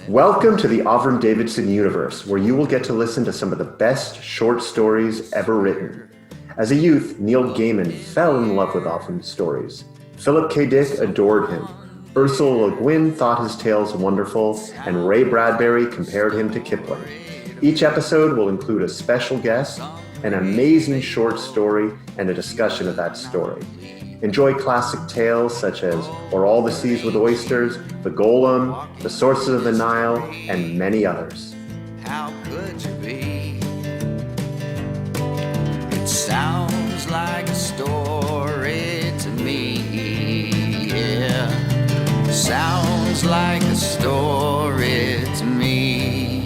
Welcome to the Avram Davidson universe, where you will get to listen to some of the best short stories ever written. As a youth, Neil Gaiman fell in love with Avram's stories. Philip K. Dick adored him. Ursula Le Guin thought his tales wonderful, and Ray Bradbury compared him to Kipling. Each episode will include a special guest, an amazing short story, and a discussion of that story. Enjoy classic tales such as O'er All the Seas with Oysters, The Golem, The Sources of the Nile, and many others. How could you be? It sounds like a story to me, yeah. Sounds like a story to me.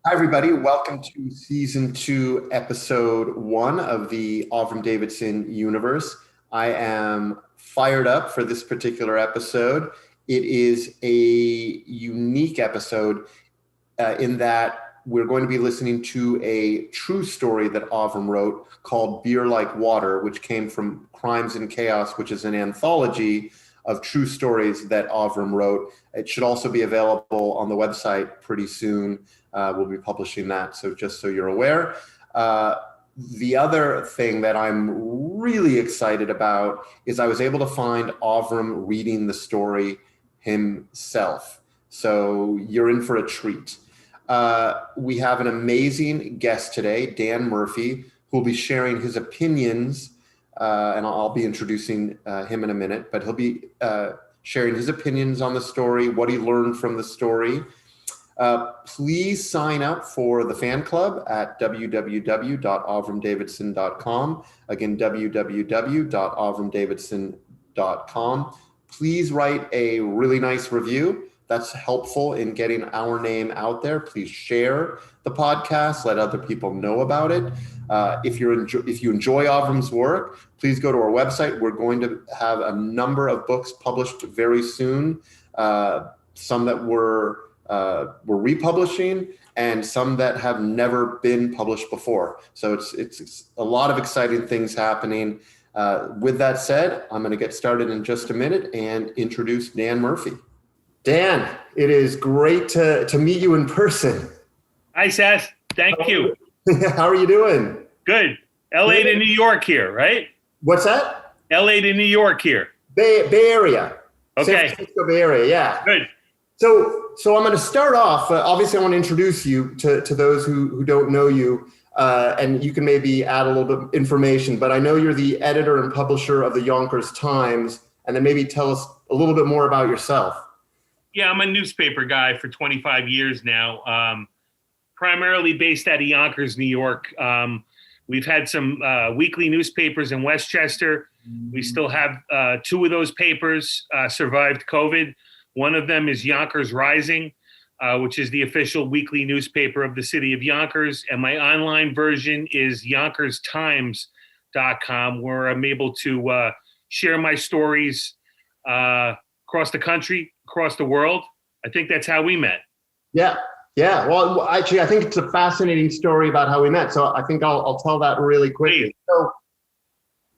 Hi, everybody. Welcome to Season 2, Episode 1 of the Avram Davidson universe. I am fired up for this particular episode. It is a unique episode in that we're going to be listening to a true story that Avram wrote called Beer Like Water, which came from Crimes and Chaos, which is an anthology of true stories that Avram wrote. It should also be available on the website pretty soon. We'll be publishing that, so just so you're aware. The other thing that I'm really excited about is I was able to find Avram reading the story himself. So you're in for a treat. We have an amazing guest today, Dan Murphy, who will be sharing his opinions, and I'll be introducing him in a minute, but he'll be sharing his opinions on the story, what he learned from the story. Please sign up for the fan club at www.avramdavidson.com. Again, www.avramdavidson.com. Please write a really nice review. That's helpful in getting our name out there. Please share the podcast. Let other people know about it. If you enjoy Avram's work, please go to our website. We're going to have a number of books published very soon. Some that we're republishing, and some that have never been published before. So it's a lot of exciting things happening. With that said, I'm going to get started in just a minute and introduce Dan Murphy. Dan, it is great to meet you in person. Hi, Seth. Thank you. How are you doing? Good. LA to New York here, right? What's that? LA to New York here. Bay Area. Okay. San Francisco Bay Area, yeah. Good. So I'm going to start off. Obviously, I want to introduce you to those who don't know you, and you can maybe add a little bit of information. But I know you're the editor and publisher of the Yonkers Times, and then maybe tell us a little bit more about yourself. Yeah, I'm a newspaper guy for 25 years now, primarily based out of Yonkers, New York. We've had some weekly newspapers in Westchester. We still have two of those papers survived COVID. One of them is Yonkers Rising, which is the official weekly newspaper of the city of Yonkers. And my online version is YonkersTimes.com, where I'm able to share my stories across the country, across the world. I think that's how we met. Yeah. Well, actually, I think it's a fascinating story about how we met. So I think I'll tell that really quickly.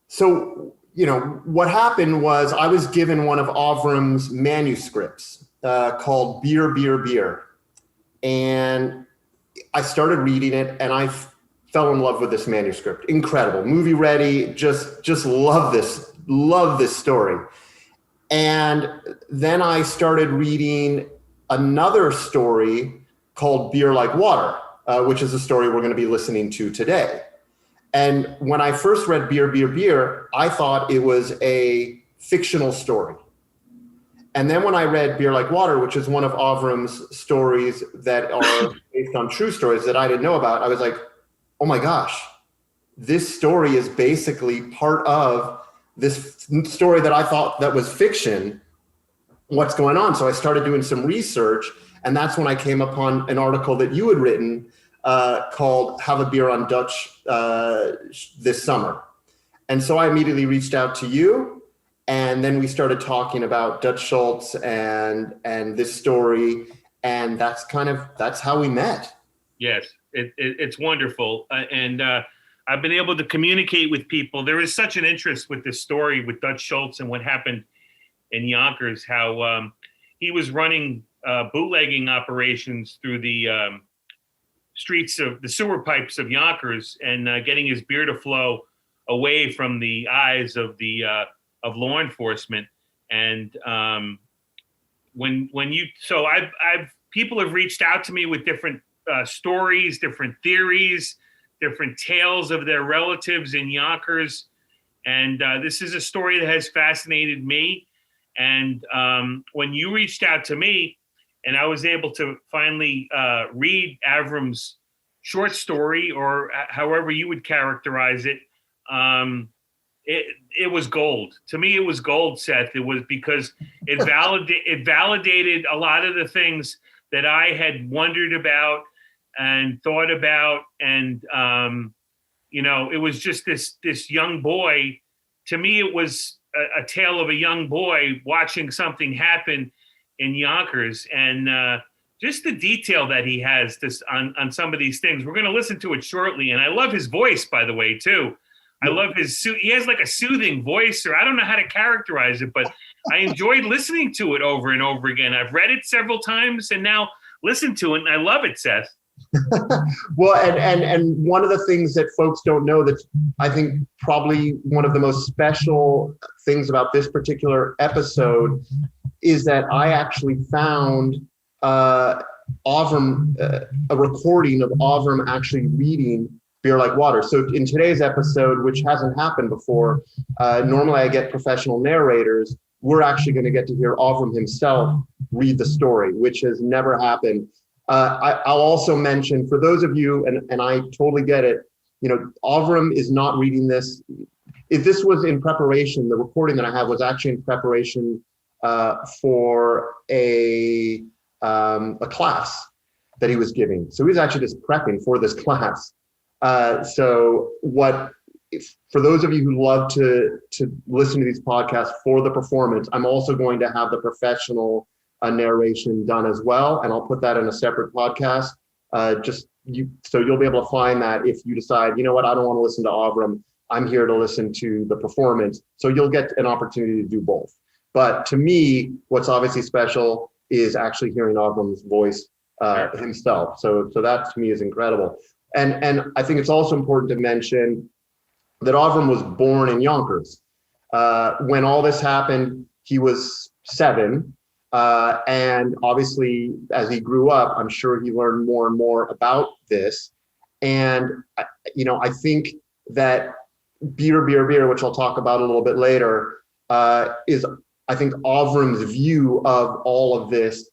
So you know, what happened was I was given one of Avram's manuscripts called Beer. And I started reading it, and I fell in love with this manuscript. Incredible, movie ready, just love this story. And then I started reading another story called Beer Like Water, which is a story we're going to be listening to today. And when I first read Beer, I thought it was a fictional story. And then when I read Beer Like Water, which is one of Avram's stories that are based on true stories that I didn't know about, I was like, oh my gosh, this story is basically part of this story that I thought that was fiction. What's going on? So I started doing some research, and that's when I came upon an article that you had written called Have a Beer on Dutch this summer. And so I immediately reached out to you, and then we started talking about Dutch Schultz and this story, and that's how we met. Yes, it's wonderful. And I've been able to communicate with people. There is such an interest with this story with Dutch Schultz and what happened in Yonkers, how he was running bootlegging operations through the streets of the sewer pipes of Yonkers and getting his beer to flow away from the eyes of the of law enforcement. And I've people have reached out to me with different stories, different theories, different tales of their relatives in Yonkers. And this is a story that has fascinated me. And when you reached out to me and I was able to finally read Avram's short story, or however you would characterize it, it was gold. To me, it was gold, Seth. It was because it validated a lot of the things that I had wondered about and thought about. And, it was just this young boy. To me, it was a tale of a young boy watching something happen in Yonkers, and just the detail that he has on some of these things. We're going to listen to it shortly. And I love his voice, by the way, too. I love he has like a soothing voice, or I don't know how to characterize it, but I enjoyed listening to it over and over again. I've read it several times and now listened to it, and I love it, Seth. Well, and one of the things that folks don't know, that I think probably one of the most special things about this particular episode, is that I actually found Avram, a recording of Avram actually reading Beer Like Water. So in today's episode, which hasn't happened before, normally I get professional narrators. We're actually going to get to hear Avram himself read the story, which has never happened. I'll also mention, for those of you, and I totally get it, Avram is not reading this. If this was in preparation, the recording that I have was actually in preparation for a class that he was giving. So he's actually just prepping for this class. For those of you who love to listen to these podcasts for the performance, I'm also going to have the professional narration done as well, and I'll put that in a separate podcast. So you'll be able to find that if you decide, you know what, I don't want to listen to Avram, I'm here to listen to the performance. So you'll get an opportunity to do both. But to me, what's obviously special is actually hearing Avram's voice himself. So that to me is incredible. And I think it's also important to mention that Avram was born in Yonkers. When all this happened, he was 7. And obviously, as he grew up, I'm sure he learned more and more about this. And, I think that beer, which I'll talk about a little bit later, is, I think, Avram's view of all of this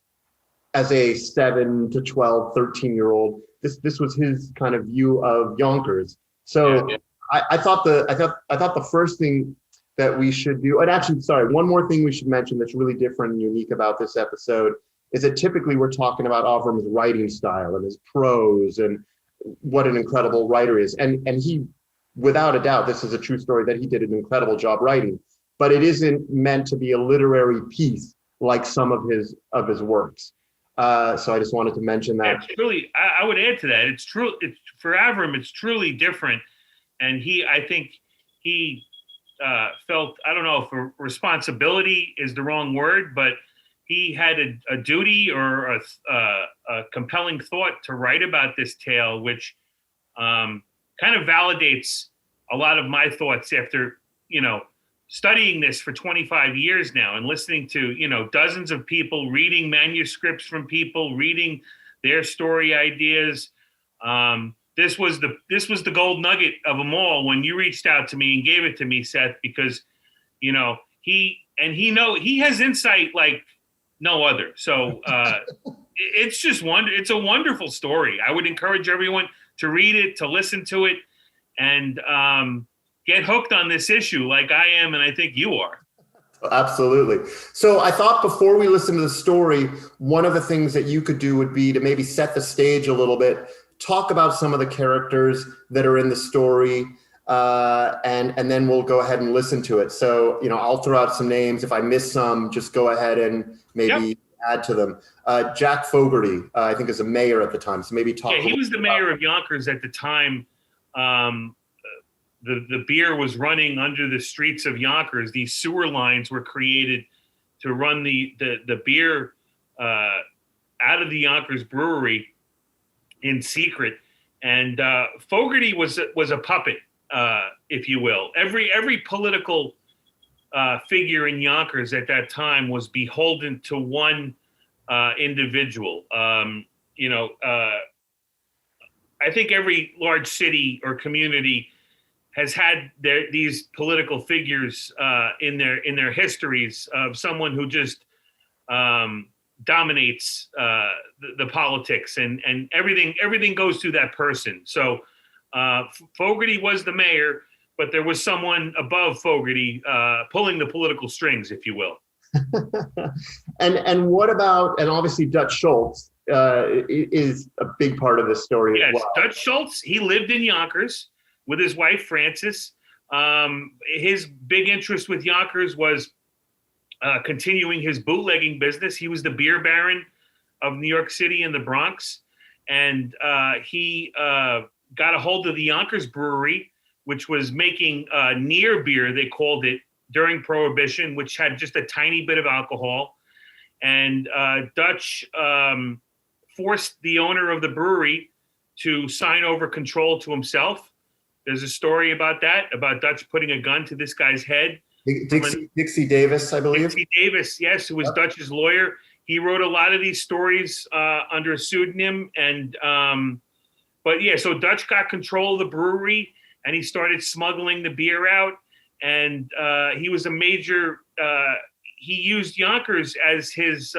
as a 7 to 12, 13-year-old. This was his kind of view of Yonkers. So yeah. I thought the first thing that we should do, and actually, sorry, one more thing we should mention that's really different and unique about this episode is that typically we're talking about Avram's writing style and his prose and what an incredible writer is. And he, without a doubt, this is a true story that he did an incredible job writing, but it isn't meant to be a literary piece like some of his works. So I just wanted to mention that. It's truly, I would add to that. It's true. It's for Avram. It's truly different, and I think he felt, I don't know if responsibility is the wrong word, but he had a duty or a compelling thought to write about this tale, which kind of validates a lot of my thoughts after studying this for 25 years now and listening to, dozens of people, reading manuscripts from people, reading their story ideas. This was the gold nugget of them all when you reached out to me and gave it to me, Seth, because, he has insight like no other. So it's just it's a wonderful story. I would encourage everyone to read it, to listen to it, and get hooked on this issue like I am, and I think you are. Absolutely. So I thought before we listen to the story, one of the things that you could do would be to maybe set the stage a little bit, talk about some of the characters that are in the story, and then we'll go ahead and listen to it. So, I'll throw out some names. If I miss some, just go ahead and maybe add to them. Jack Fogarty, I think, is a mayor at the time. So maybe talk. Yeah, he was the mayor of Yonkers at the time. The beer was running under the streets of Yonkers. These sewer lines were created to run the beer out of the Yonkers brewery in secret. And Fogarty was a puppet, if you will. Every political figure in Yonkers at that time was beholden to one individual. I think every large city or community has had these political figures in their histories of someone who just dominates the politics, and everything goes through that person. So Fogarty was the mayor, but there was someone above Fogarty pulling the political strings, if you will. And what about, and obviously Dutch Schultz is a big part of this story as well. Dutch Schultz, he lived in Yonkers with his wife, Frances. His big interest with Yonkers was continuing his bootlegging business. He was the beer baron of New York City and the Bronx. And he got a hold of the Yonkers brewery, which was making near beer, they called it, during Prohibition, which had just a tiny bit of alcohol. And Dutch forced the owner of the brewery to sign over control to himself. There's a story about that, about Dutch putting a gun to this guy's head. Dixie Davis, I believe. Dixie Davis, yes, who was Dutch's lawyer. He wrote a lot of these stories under a pseudonym. And but yeah, so Dutch got control of the brewery and he started smuggling the beer out. And he was a major, he used Yonkers as his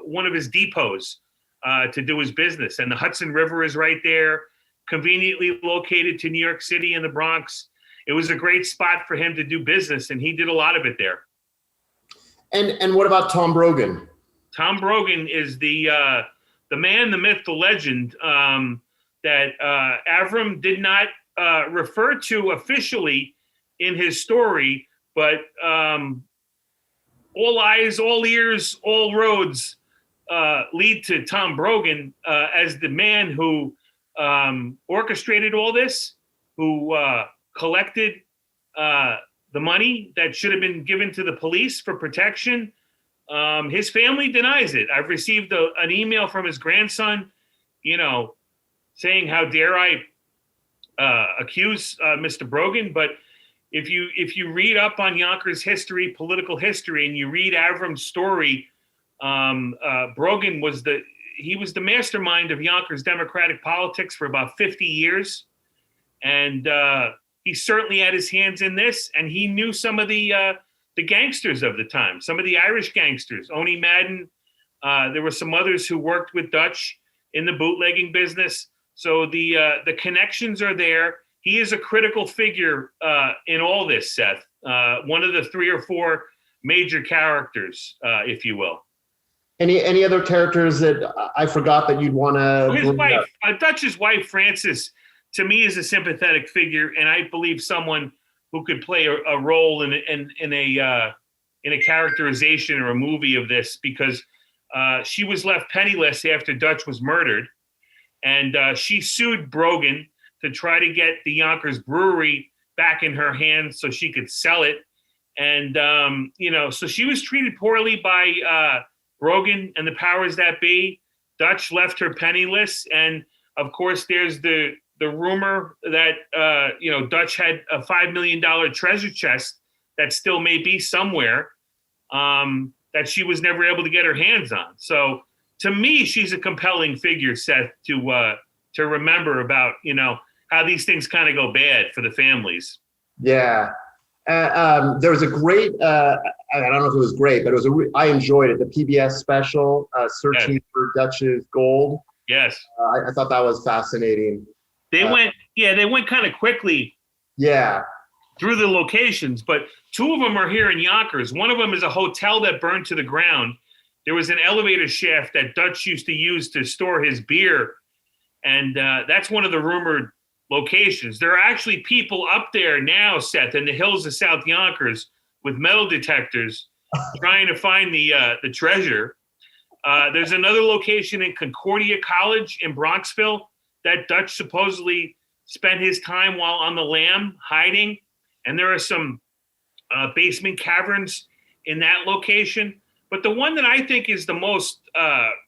one of his depots to do his business. And the Hudson River is right there, conveniently located to New York City and the Bronx. It was a great spot for him to do business, and he did a lot of it there. And what about Tom Brogan? Tom Brogan is the man, the myth, the legend that Avram did not refer to officially in his story, but all eyes, all ears, all roads lead to Tom Brogan as the man who orchestrated all this, who collected the money that should have been given to the police for protection. His family denies it. I've received an email from his grandson, saying, how dare I accuse Mr. Brogan? But if you read up on Yonkers history, political history, and you read Avram's story, Brogan was the mastermind of Yonkers Democratic politics for about 50 years. And he certainly had his hands in this, and he knew some of the gangsters of the time, some of the Irish gangsters, Oni Madden. There were some others who worked with Dutch in the bootlegging business. So the connections are there. He is a critical figure in all this, Seth. One of the 3 or 4 major characters, if you will. Any other characters that I forgot that you'd want to? His wife, Dutch's wife, Frances, to me is a sympathetic figure, and I believe someone who could play a role in a characterization or a movie of this, because she was left penniless after Dutch was murdered, and she sued Brogan to try to get the Yonkers brewery back in her hands so she could sell it. And so she was treated poorly by Brogan and the powers that be. Dutch left her penniless, and of course there's the rumor that Dutch had a $5 million treasure chest that still may be somewhere that she was never able to get her hands on. So to me, she's a compelling figure, Seth, to remember about how these things kind of go bad for the families. Yeah. There was a great, I don't know if it was great, but I enjoyed it. The PBS special, Searching for Dutch's Gold. Yes. I thought that was fascinating. They went kind of quickly. Yeah. Through the locations, but 2 of them are here in Yonkers. One of them is a hotel that burned to the ground. There was an elevator shaft that Dutch used to use to store his beer. And that's one of the rumored locations. There are actually people up there now, Seth, in the hills of South Yonkers with metal detectors trying to find the treasure. There's another location in Concordia College in Bronxville that Dutch supposedly spent his time while on the lam hiding. And there are some basement caverns in that location. But the one that I think is the most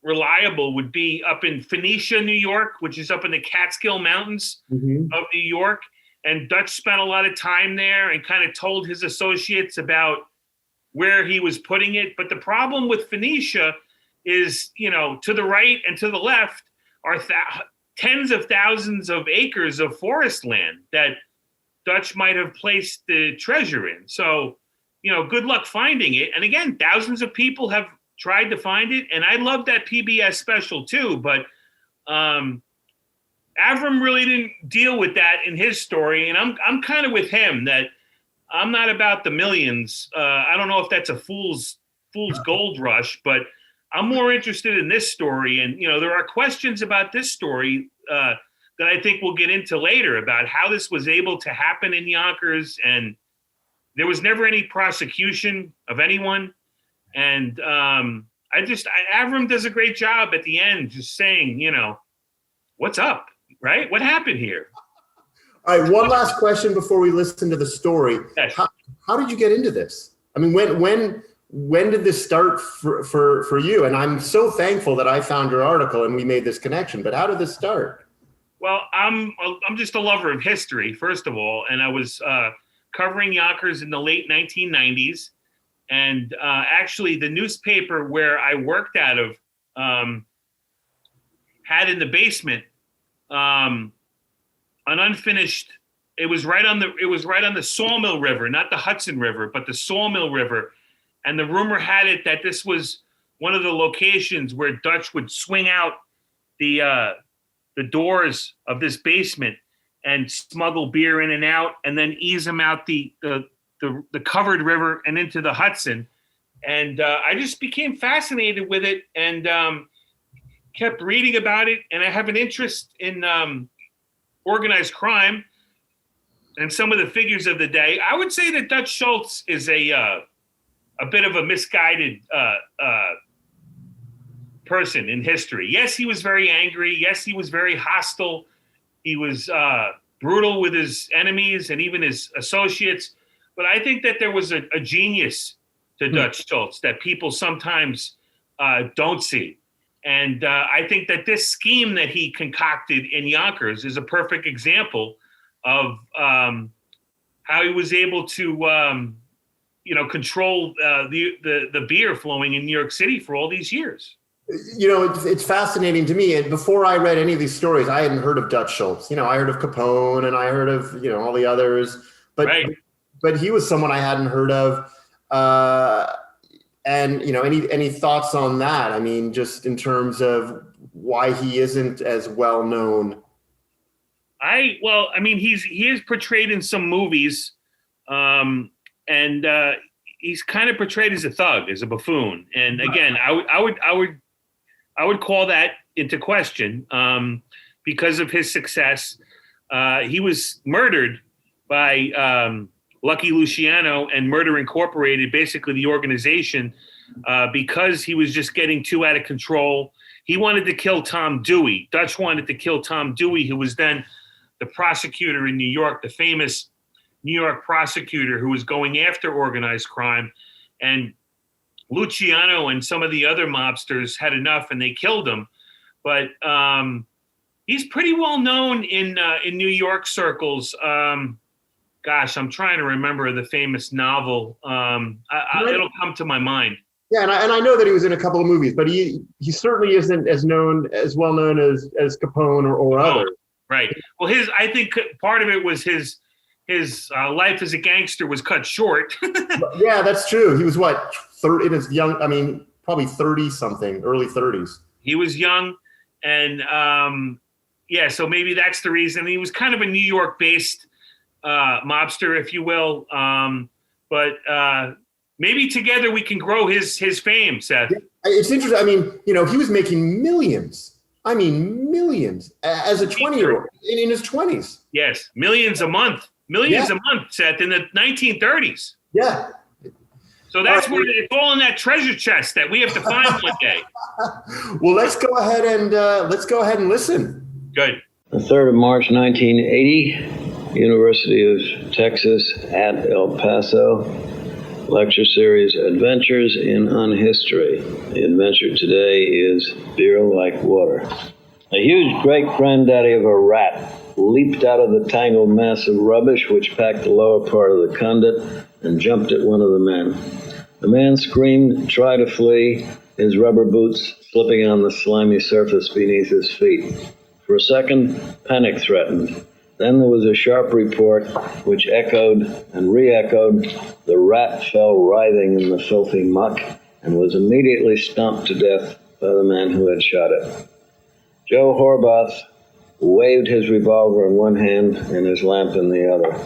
reliable would be up in Phoenicia, New York, which is up in the Catskill Mountains of New York. And Dutch spent a lot of time there and kind of told his associates about where he was putting it. But the problem with Phoenicia is, to the right and to the left are tens of thousands of acres of forest land that Dutch might have placed the treasure in. So, good luck finding it. And again, thousands of people have tried to find it. And I love that PBS special too. But Avram really didn't deal with that in his story. And I'm kind of with him that I'm not about the millions. I don't know if that's a fool's gold rush, but I'm more interested in this story. And, there are questions about this story that I think we'll get into later about how this was able to happen in Yonkers. And there was never any prosecution of anyone. And Avram does a great job at the end, just saying, what's up, right? What happened here? All right, one last question before we listen to the story. Yes. How did you get into this? I mean, when did this start for you? And I'm so thankful that I found your article and we made this connection. But how did this start? Well, I'm just a lover of history, first of all, and I was covering Yonkers in the late 1990s, and actually the newspaper where I worked out of had in the basement an unfinished. It was right on the Sawmill River, not the Hudson River, but the Sawmill River. And the rumor had it that this was one of the locations where Dutch would swing out the doors of this basement and smuggle beer in and out, and then ease them out the covered river and into the Hudson. And I just became fascinated with it and kept reading about it. And I have an interest in organized crime and some of the figures of the day. I would say that Dutch Schultz is a bit of a misguided person in history. Yes, he was very angry. Yes, he was very hostile. He was brutal with his enemies and even his associates. But I think that there was a genius to Dutch Schultz that people sometimes don't see. And I think that this scheme that he concocted in Yonkers is a perfect example of how he was able to control the beer flowing in New York City for all these years. It's fascinating to me. And before I read any of these stories, I hadn't heard of Dutch Schultz. I heard of Capone and I heard of, all the others, but, right. But he was someone I hadn't heard of. And, any thoughts on that? I mean, just in terms of why he isn't as well known. He is portrayed in some movies, and he's kind of portrayed as a thug, as a buffoon. And again, I would call that into question because of his success. He was murdered by Lucky Luciano and Murder Incorporated, basically the organization, because he was just getting too out of control. He wanted to kill Tom Dewey. Dutch wanted to kill Tom Dewey, who was then the prosecutor in New York, the famous New York prosecutor who was going after organized crime. And Luciano and some of the other mobsters had enough and they killed him. But he's pretty well known in New York circles. I'm trying to remember the famous novel. It'll come to my mind. Yeah, and I know that he was in a couple of movies, but he certainly isn't as well known as Capone or others. Right. Well, I think part of it was his life as a gangster was cut short. Yeah, that's true. He was in his young, probably 30 something, early 30s. He was young, and so maybe that's the reason. He was kind of a New York based mobster, if you will. But maybe together we can grow his fame, Seth. It's interesting. He was making millions. Millions as a 20-year-old in his 20s. Yes, millions a month, Seth, in the 1930s. Yeah. So that's where it's all in that treasure chest that we have to find one day. Well, let's go ahead and listen. Good. The 3rd of March, 1980, University of Texas at El Paso. lecture series, Adventures in Unhistory. The adventure today is Beer Like Water. A huge great-granddaddy of a rat leaped out of the tangled mass of rubbish which packed the lower part of the conduit and jumped at one of the men. The man screamed, tried to flee, his rubber boots slipping on the slimy surface beneath his feet. For a second, panic threatened. Then there was a sharp report which echoed and re-echoed. The rat fell writhing in the filthy muck and was immediately stomped to death by the man who had shot it. Joe Horvath waved his revolver in one hand and his lamp in the other.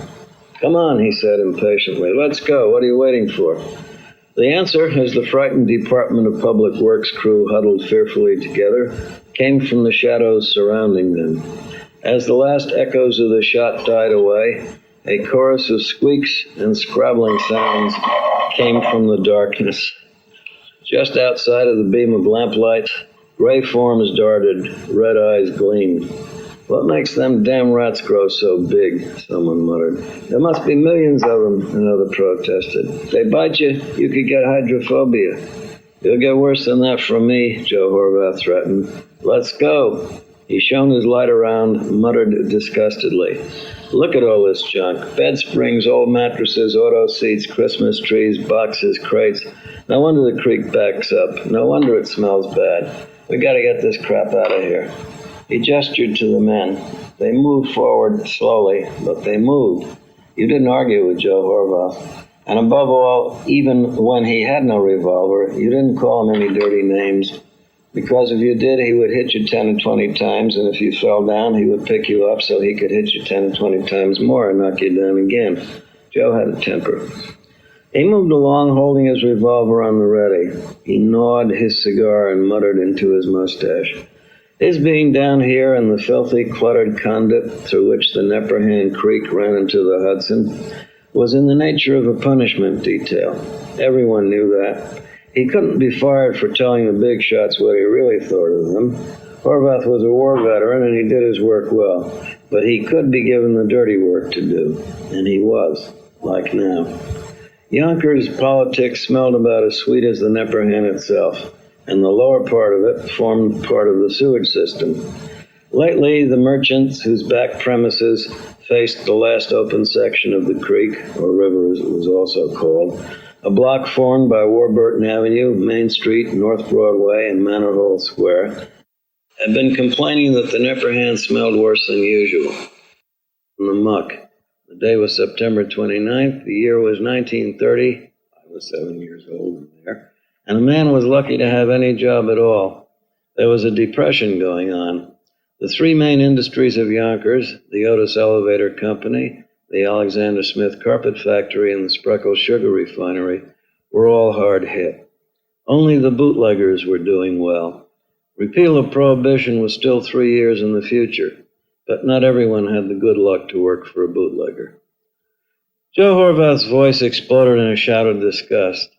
"Come on," he said impatiently. "Let's go. What are you waiting for?" The answer, as the frightened Department of Public Works crew huddled fearfully together, came from the shadows surrounding them. As the last echoes of the shot died away, a chorus of squeaks and scrabbling sounds came from the darkness. Just outside of the beam of lamplight, gray forms darted, red eyes gleamed. "What makes them damn rats grow so big?" someone muttered. "There must be millions of them," another protested. "They bite you, you could get hydrophobia." "You'll get worse than that from me," Joe Horvath threatened. "Let's go." He shone his light around, muttered disgustedly. "Look at all this junk. Bed springs, old mattresses, auto seats, Christmas trees, boxes, crates. No wonder the creek backs up. No wonder it smells bad. We gotta get this crap out of here." He gestured to the men. They moved forward slowly, but they moved. You didn't argue with Joe Horvath. And above all, even when he had no revolver, you didn't call him any dirty names. Because if you did, he would hit you 10 or 20 times, and if you fell down, he would pick you up so he could hit you 10 or 20 times more and knock you down again. Joe had a temper. He moved along, holding his revolver on the ready. He gnawed his cigar and muttered into his mustache. His being down here in the filthy, cluttered conduit through which the Nepperhan Creek ran into the Hudson was in the nature of a punishment detail. Everyone knew that. He couldn't be fired for telling the big shots what he really thought of them. Horvath was a war veteran, and he did his work well. But he could be given the dirty work to do, and he was, like now. Yonkers politics smelled about as sweet as the Nepperhan itself, and the lower part of it formed part of the sewage system. Lately, the merchants whose back premises faced the last open section of the creek, or river as it was also called, a block formed by Warburton Avenue, Main Street, North Broadway, and Manor Hall Square, had been complaining that the Nepperhan smelled worse than usual. From the muck. The day was September 29th. The year was 1930. I was 7 years old there. And a man was lucky to have any job at all. There was a depression going on. The three main industries of Yonkers, the Otis Elevator Company, the Alexander Smith Carpet Factory, and the Spreckle Sugar Refinery, were all hard hit. Only the bootleggers were doing well. Repeal of Prohibition was still 3 years in the future, but not everyone had the good luck to work for a bootlegger. Joe Horvath's voice exploded in a shout of disgust.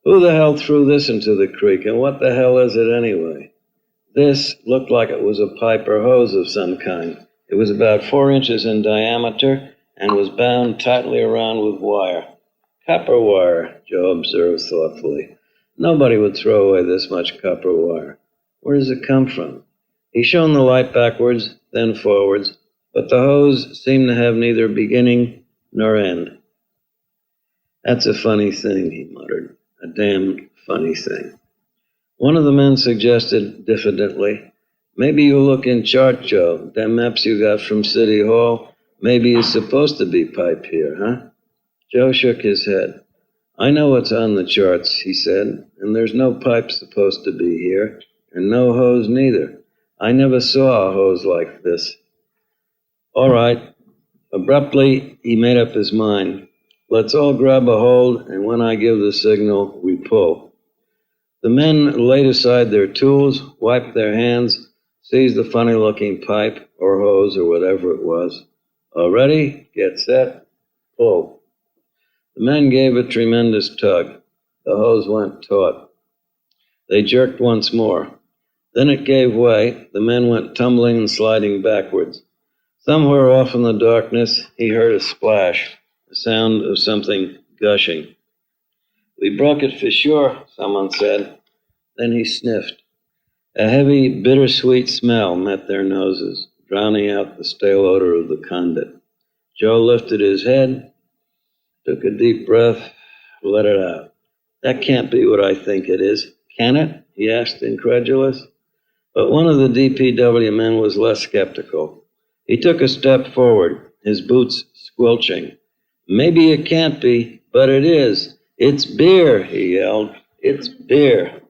Who the hell threw this into the creek, and what the hell is it anyway? This looked like it was a pipe or hose of some kind. It was about 4 inches in diameter and was bound tightly around with wire. Copper wire, Joe observed thoughtfully. Nobody would throw away this much copper wire. Where does it come from? He shone the light backwards, then forwards, but the hose seemed to have neither beginning nor end. That's a funny thing, he muttered. A damn funny thing. One of the men suggested diffidently, maybe you look in chart, Joe. Them maps you got from City Hall. Maybe it's supposed to be pipe here, huh? Joe shook his head. I know what's on the charts, he said, and there's no pipe supposed to be here, and no hose neither. I never saw a hose like this. All right. Abruptly, he made up his mind. Let's all grab a hold, and when I give the signal, we pull. The men laid aside their tools, wiped their hands, seized the funny-looking pipe, or hose, or whatever it was. All ready? Get set. Pull. The men gave a tremendous tug. The hose went taut. They jerked once more. Then it gave way. The men went tumbling and sliding backwards. Somewhere off in the darkness, he heard a splash, the sound of something gushing. We broke it for sure, someone said. Then he sniffed. A heavy, bittersweet smell met their noses, drowning out the stale odor of the convict. Joe lifted his head, took a deep breath, let it out. That can't be what I think it is, can it? He asked, incredulous. But one of the DPW men was less skeptical. He took a step forward, his boots squelching. Maybe it can't be, but it is. It's beer, he yelled. It's beer.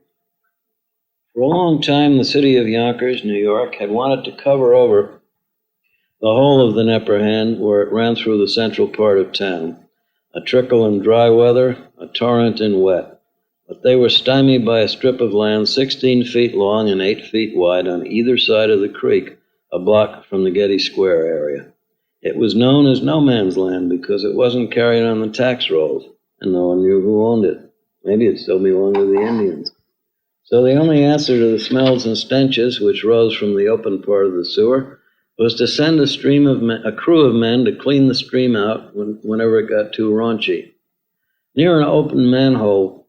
For a long time, the city of Yonkers, New York, had wanted to cover over the whole of the Nepperhan where it ran through the central part of town. A trickle in dry weather, a torrent in wet. But they were stymied by a strip of land 16 feet long and 8 feet wide on either side of the creek, a block from the Getty Square area. It was known as no man's land because it wasn't carried on the tax rolls, and no one knew who owned it. Maybe it still belonged to the Indians. So the only answer to the smells and stenches which rose from the open part of the sewer was to send a crew of men to clean the stream out whenever it got too raunchy. Near an open manhole,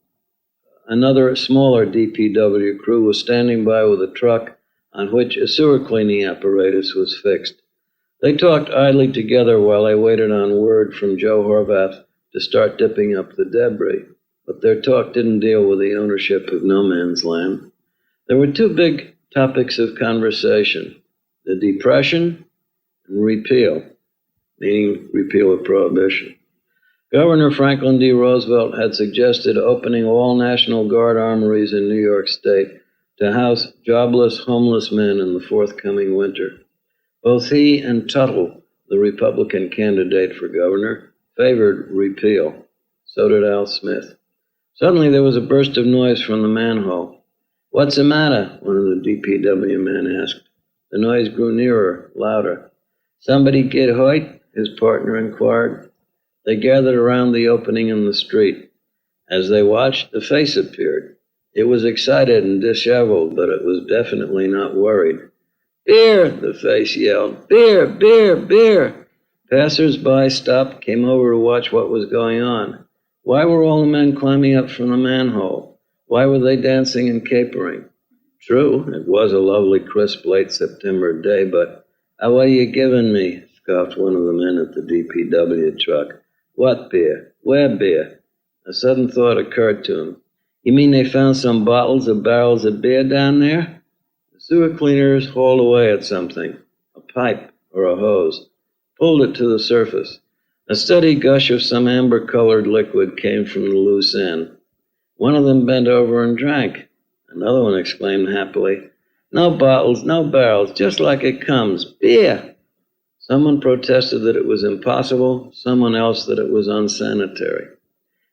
another smaller DPW crew was standing by with a truck on which a sewer cleaning apparatus was fixed. They talked idly together while they waited on word from Joe Horvath to start dipping up the debris. But their talk didn't deal with the ownership of no man's land. There were two big topics of conversation: the Depression and repeal, meaning repeal of Prohibition. Governor Franklin D. Roosevelt had suggested opening all National Guard armories in New York State to house jobless, homeless men in the forthcoming winter. Both he and Tuttle, the Republican candidate for governor, favored repeal. So did Al Smith. Suddenly there was a burst of noise from the manhole. "What's the matter?" one of the DPW men asked. The noise grew nearer, louder. "Somebody get hurt?" his partner inquired. They gathered around the opening in the street. As they watched, a face appeared. It was excited and disheveled, but it was definitely not worried. "Beer!" the face yelled. "Beer! Beer! Beer!" Passers-by stopped, came over to watch what was going on. Why were all the men climbing up from the manhole? Why were they dancing and capering? True, it was a lovely, crisp, late September day, but "What are you giving me?" scoffed one of the men at the DPW truck. "What beer? Where beer?" A sudden thought occurred to him. "You mean they found some bottles or barrels of beer down there?" The sewer cleaners hauled away at something, a pipe or a hose, pulled it to the surface. A steady gush of some amber-colored liquid came from the loose end. One of them bent over and drank. Another one exclaimed happily, "No bottles, no barrels, just like it comes. Beer!" Someone protested that it was impossible, someone else that it was unsanitary.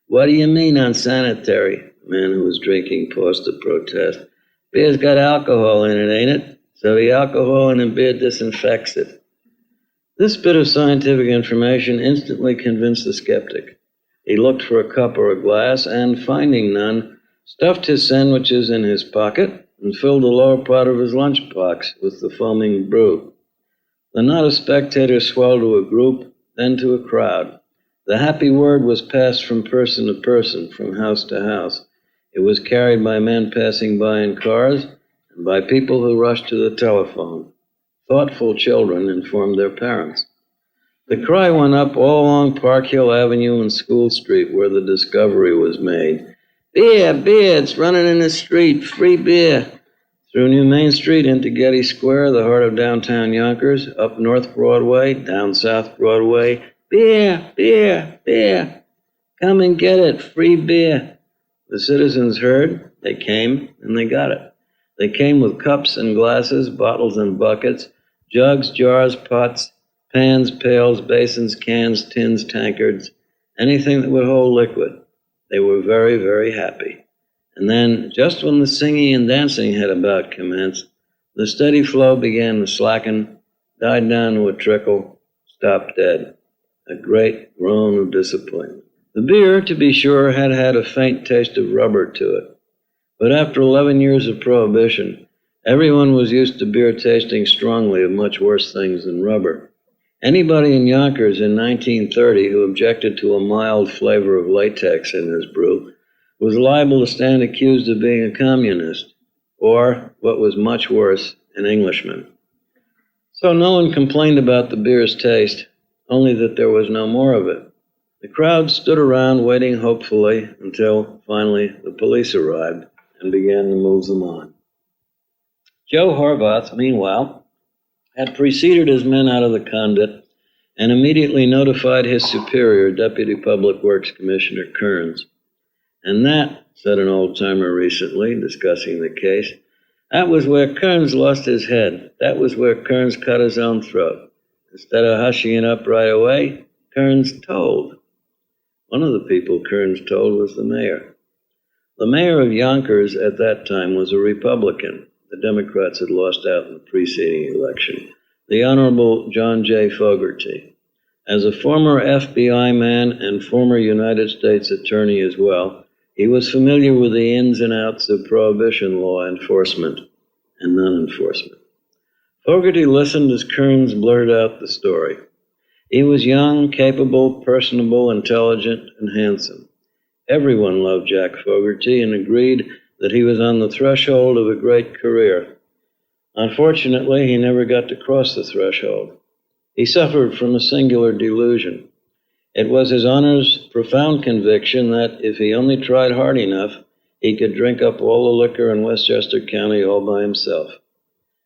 "What do you mean unsanitary?" The man who was drinking paused to protest. "Beer's got alcohol in it, ain't it? So the alcohol in the beer disinfects it." This bit of scientific information instantly convinced the skeptic. He looked for a cup or a glass and, finding none, stuffed his sandwiches in his pocket and filled the lower part of his lunchbox with the foaming brew. The knot of spectators swelled to a group, then to a crowd. The happy word was passed from person to person, from house to house. It was carried by men passing by in cars and by people who rushed to the telephone. Thoughtful children informed their parents. The cry went up all along Park Hill Avenue and School Street where the discovery was made. "Beer, beer, it's running in the street, free beer." Through New Main Street into Getty Square, the heart of downtown Yonkers, up North Broadway, down South Broadway. "Beer, beer, beer. Come and get it, free beer." The citizens heard, they came, and they got it. They came with cups and glasses, bottles and buckets, jugs, jars, pots, pans, pails, basins, cans, tins, tankards, anything that would hold liquid. They were very, very happy. And then, just when the singing and dancing had about commenced, the steady flow began to slacken, died down to a trickle, stopped dead. A great groan of disappointment. The beer, to be sure, had had a faint taste of rubber to it. But after 11 years of prohibition, everyone was used to beer tasting strongly of much worse things than rubber. Anybody in Yonkers in 1930 who objected to a mild flavor of latex in his brew was liable to stand accused of being a communist, or, what was much worse, an Englishman. So no one complained about the beer's taste, only that there was no more of it. The crowd stood around waiting hopefully until, finally, the police arrived and began to move them on. Joe Horvath, meanwhile, had preceded his men out of the conduit and immediately notified his superior, Deputy Public Works Commissioner Kearns. And that, said an old-timer recently, discussing the case, that was where Kearns lost his head. That was where Kearns cut his own throat. Instead of hushing it up right away, Kearns told. One of the people Kearns told was the mayor. The mayor of Yonkers at that time was a Republican. The Democrats had lost out in the preceding election. The Honorable John J. Fogerty. As a former FBI man and former United States attorney as well, he was familiar with the ins and outs of prohibition law enforcement and non-enforcement. Fogerty listened as Kearns blurted out the story. He was young, capable, personable, intelligent, and handsome. Everyone loved Jack Fogerty and agreed that he was on the threshold of a great career. Unfortunately, he never got to cross the threshold. He suffered from a singular delusion. It was his Honor's profound conviction that if he only tried hard enough, he could drink up all the liquor in Westchester County all by himself.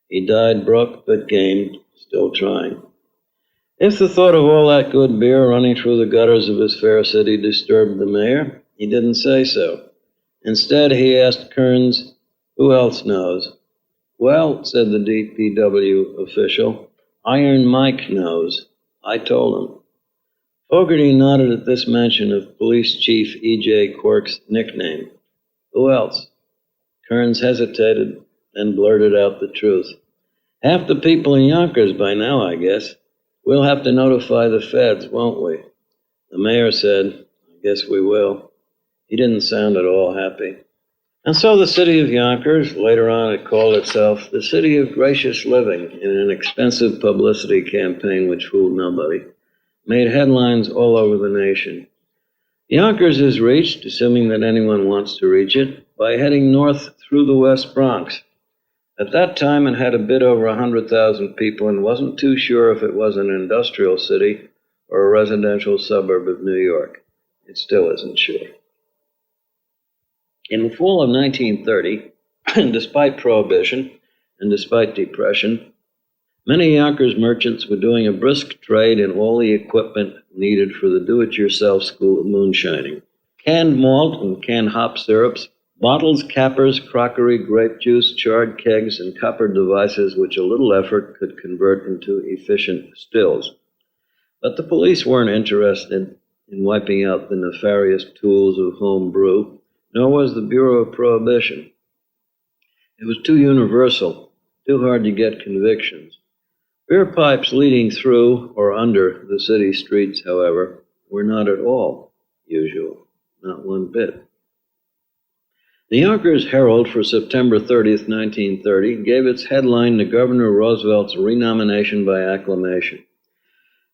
He died broke but game, still trying. If the thought of all that good beer running through the gutters of his fair city disturbed the mayor, he didn't say so. Instead, he asked Kearns, "Who else knows?" "Well," said the DPW official, "Iron Mike knows. I told him." Fogerty nodded at this mention of Police Chief E.J. Quirk's nickname. "Who else?" Kearns hesitated, then blurted out the truth. "Half the people in Yonkers by now, I guess. We'll have to notify the feds, won't we?" The mayor said, "I guess we will." He didn't sound at all happy. And so the city of Yonkers, later on it called itself the City of Gracious Living, in an expensive publicity campaign which fooled nobody, made headlines all over the nation. Yonkers is reached, assuming that anyone wants to reach it, by heading north through the West Bronx. At that time, it had a bit over 100,000 people and wasn't too sure if it was an industrial city or a residential suburb of New York. It still isn't sure. In the fall of 1930, despite Prohibition and despite Depression, many Yonkers merchants were doing a brisk trade in all the equipment needed for the do-it-yourself school of moonshining. Canned malt and canned hop syrups, bottles, cappers, crockery, grape juice, charred kegs, and copper devices which a little effort could convert into efficient stills. But the police weren't interested in wiping out the nefarious tools of home brew, nor was the Bureau of Prohibition. It was too universal, too hard to get convictions. Beer pipes leading through or under the city streets, however, were not at all usual, not one bit. The Yonkers Herald for September 30th, 1930, gave its headline to Governor Roosevelt's renomination by acclamation.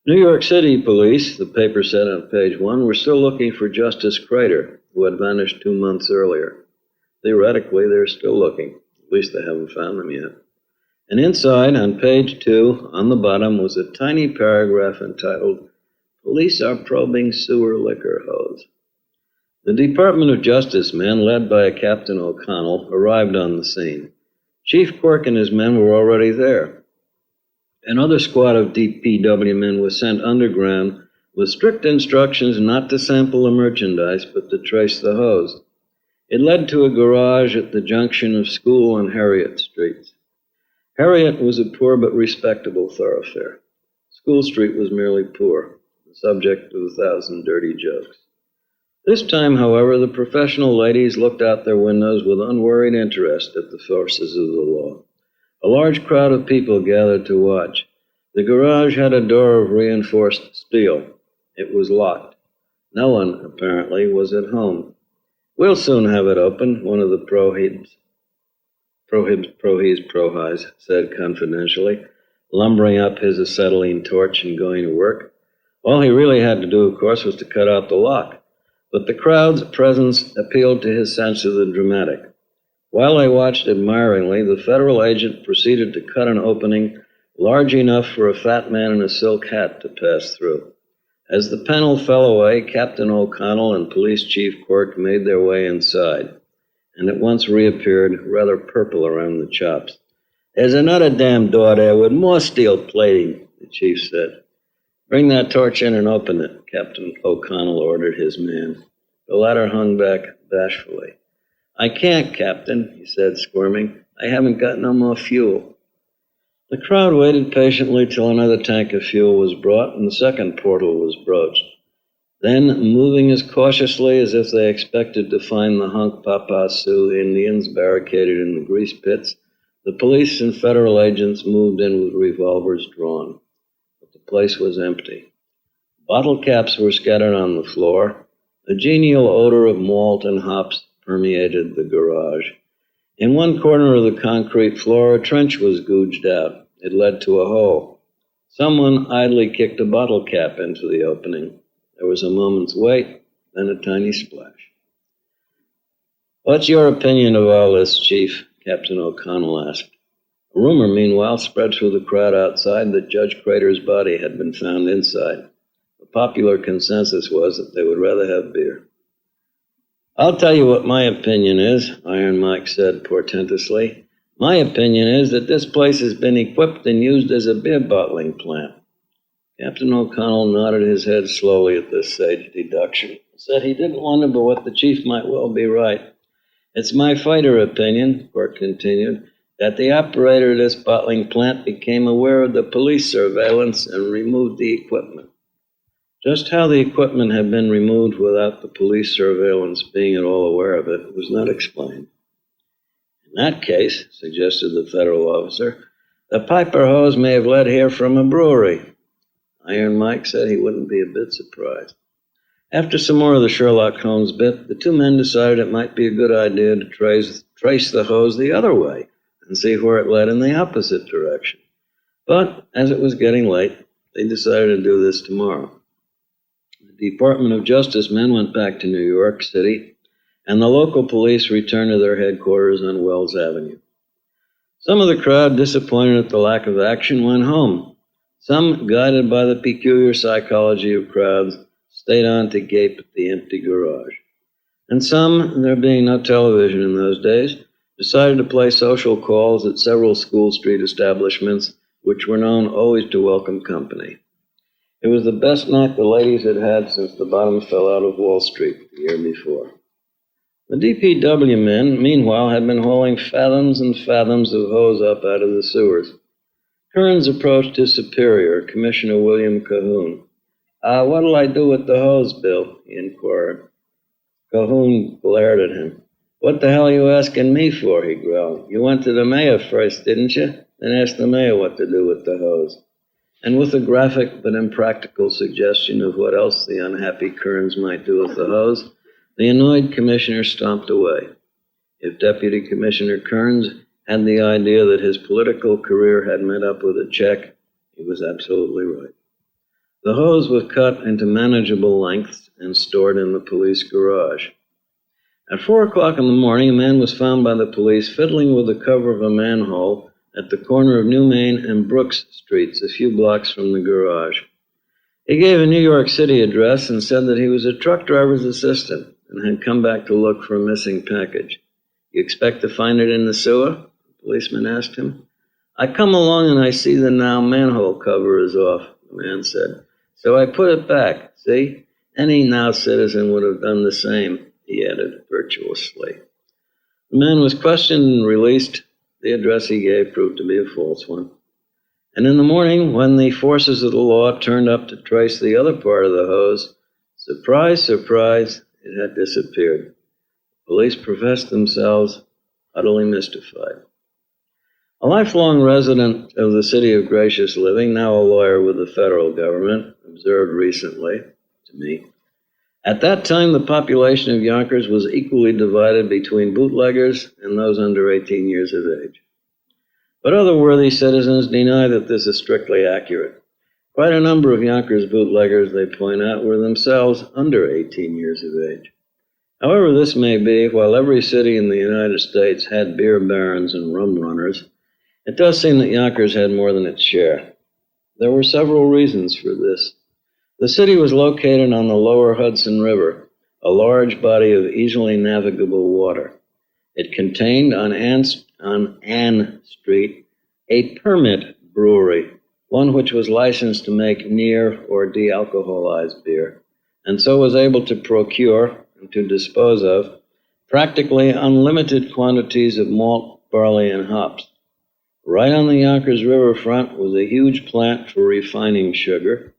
New York City police, the paper said on page 1, were still looking for Justice Crater, who had vanished 2 months earlier. Theoretically, they're still looking. At least they haven't found him yet. And inside, on page 2, on the bottom, was a tiny paragraph entitled, "Police are probing sewer liquor hose." The Department of Justice men, led by a Captain O'Connell, arrived on the scene. Chief Quirk and his men were already there. Another squad of DPW men was sent underground with strict instructions not to sample the merchandise, but to trace the hose. It led to a garage at the junction of School and Harriet Streets. Harriet was a poor but respectable thoroughfare. School Street was merely poor, the subject of 1,000 dirty jokes. This time, however, the professional ladies looked out their windows with unworried interest at the forces of the law. A large crowd of people gathered to watch. The garage had a door of reinforced steel. It was locked. No one, apparently, was at home. "We'll soon have it open," one of the prohis said confidentially, lumbering up his acetylene torch and going to work. All he really had to do, of course, was to cut out the lock. but the crowd's presence appealed to his sense of the dramatic. While I watched admiringly, the federal agent proceeded to cut an opening large enough for a fat man in a silk hat to pass through. As the panel fell away, Captain O'Connell and Police Chief Quirk made their way inside, and at once reappeared, rather purple around the chops. "There's another damn door there with more steel plating," the chief said. "Bring that torch in and open it," Captain O'Connell ordered his man. The latter hung back bashfully. "I can't, Captain," he said, squirming. "I haven't got no more fuel." The crowd waited patiently till another tank of fuel was brought and the second portal was broached. Then, moving as cautiously as if they expected to find the Hunk Papa Sioux Indians barricaded in the grease pits, the police and federal agents moved in with revolvers drawn. But the place was empty. Bottle caps were scattered on the floor. A genial odor of malt and hops permeated the garage. In one corner of the concrete floor, a trench was gouged out. It led to a hole. Someone idly kicked a bottle cap into the opening. There was a moment's wait, then a tiny splash. "What's your opinion of all this, Chief?" Captain O'Connell asked. A rumor, meanwhile, spread through the crowd outside that Judge Crater's body had been found inside. The popular consensus was that they would rather have beer. "I'll tell you what my opinion is," Iron Mike said portentously. "My opinion is that this place has been equipped and used as a beer bottling plant." Captain O'Connell nodded his head slowly at this sage deduction and said he didn't wonder but what the chief might well be right. "It's my fighter opinion," Quirk continued, "that the operator of this bottling plant became aware of the police surveillance and removed the equipment." Just how the equipment had been removed without the police surveillance being at all aware of it was not explained. "In that case," suggested the federal officer, "the Piper hose may have led here from a brewery." Iron Mike said he wouldn't be a bit surprised. After some more of the Sherlock Holmes bit, the two men decided it might be a good idea to trace the hose the other way and see where it led in the opposite direction. But as it was getting late, they decided to do this tomorrow. The Department of Justice men went back to New York City, and the local police returned to their headquarters on Wells Avenue. Some of the crowd, disappointed at the lack of action, went home. Some, guided by the peculiar psychology of crowds, stayed on to gape at the empty garage. And some, there being no television in those days, decided to play social calls at several School Street establishments, which were known always to welcome company. It was the best night the ladies had had since the bottom fell out of Wall Street the year before. The DPW men, meanwhile, had been hauling fathoms and fathoms of hose up out of the sewers. Kearns approached his superior, Commissioner William Cahoon. "What'll I do with the hose, Bill?" he inquired. Cahoon glared at him. "What the hell are you asking me for?" he growled. "You went to the mayor first, didn't you? Then ask the mayor what to do with the hose." And with a graphic but impractical suggestion of what else the unhappy Kearns might do with the hose, the annoyed commissioner stomped away. If Deputy Commissioner Kearns had the idea that his political career had met up with a check, he was absolutely right. The hose was cut into manageable lengths and stored in the police garage. At 4 o'clock in the morning, a man was found by the police fiddling with the cover of a manhole at the corner of New Main and Brooks Streets, a few blocks from the garage. He gave a New York City address and said that he was a truck driver's assistant and had come back to look for a missing package. "You expect to find it in the sewer?" the policeman asked him. "I come along and I see the now manhole cover is off," the man said. "So I put it back, see? Any now citizen would have done the same," he added virtuously. The man was questioned and released. The address he gave proved to be a false one. And in the morning, when the forces of the law turned up to trace the other part of the hose, surprise, surprise, it had disappeared. Police professed themselves utterly mystified. A lifelong resident of the city of gracious living, now a lawyer with the federal government, observed recently, to me, at that time the population of Yonkers was equally divided between bootleggers and those under 18 years of age. But other worthy citizens deny that this is strictly accurate. Quite a number of Yonkers bootleggers, they point out, were themselves under 18 years of age. However this may be, while every city in the United States had beer barons and rum runners, it does seem that Yonkers had more than its share. There were several reasons for this. The city was located on the lower Hudson River, a large body of easily navigable water. It contained on Ann Street a permit brewery, one which was licensed to make near or de-alcoholized beer, and so was able to procure and to dispose of practically unlimited quantities of malt, barley, and hops. Right on the Yonkers riverfront was a huge plant for refining sugar,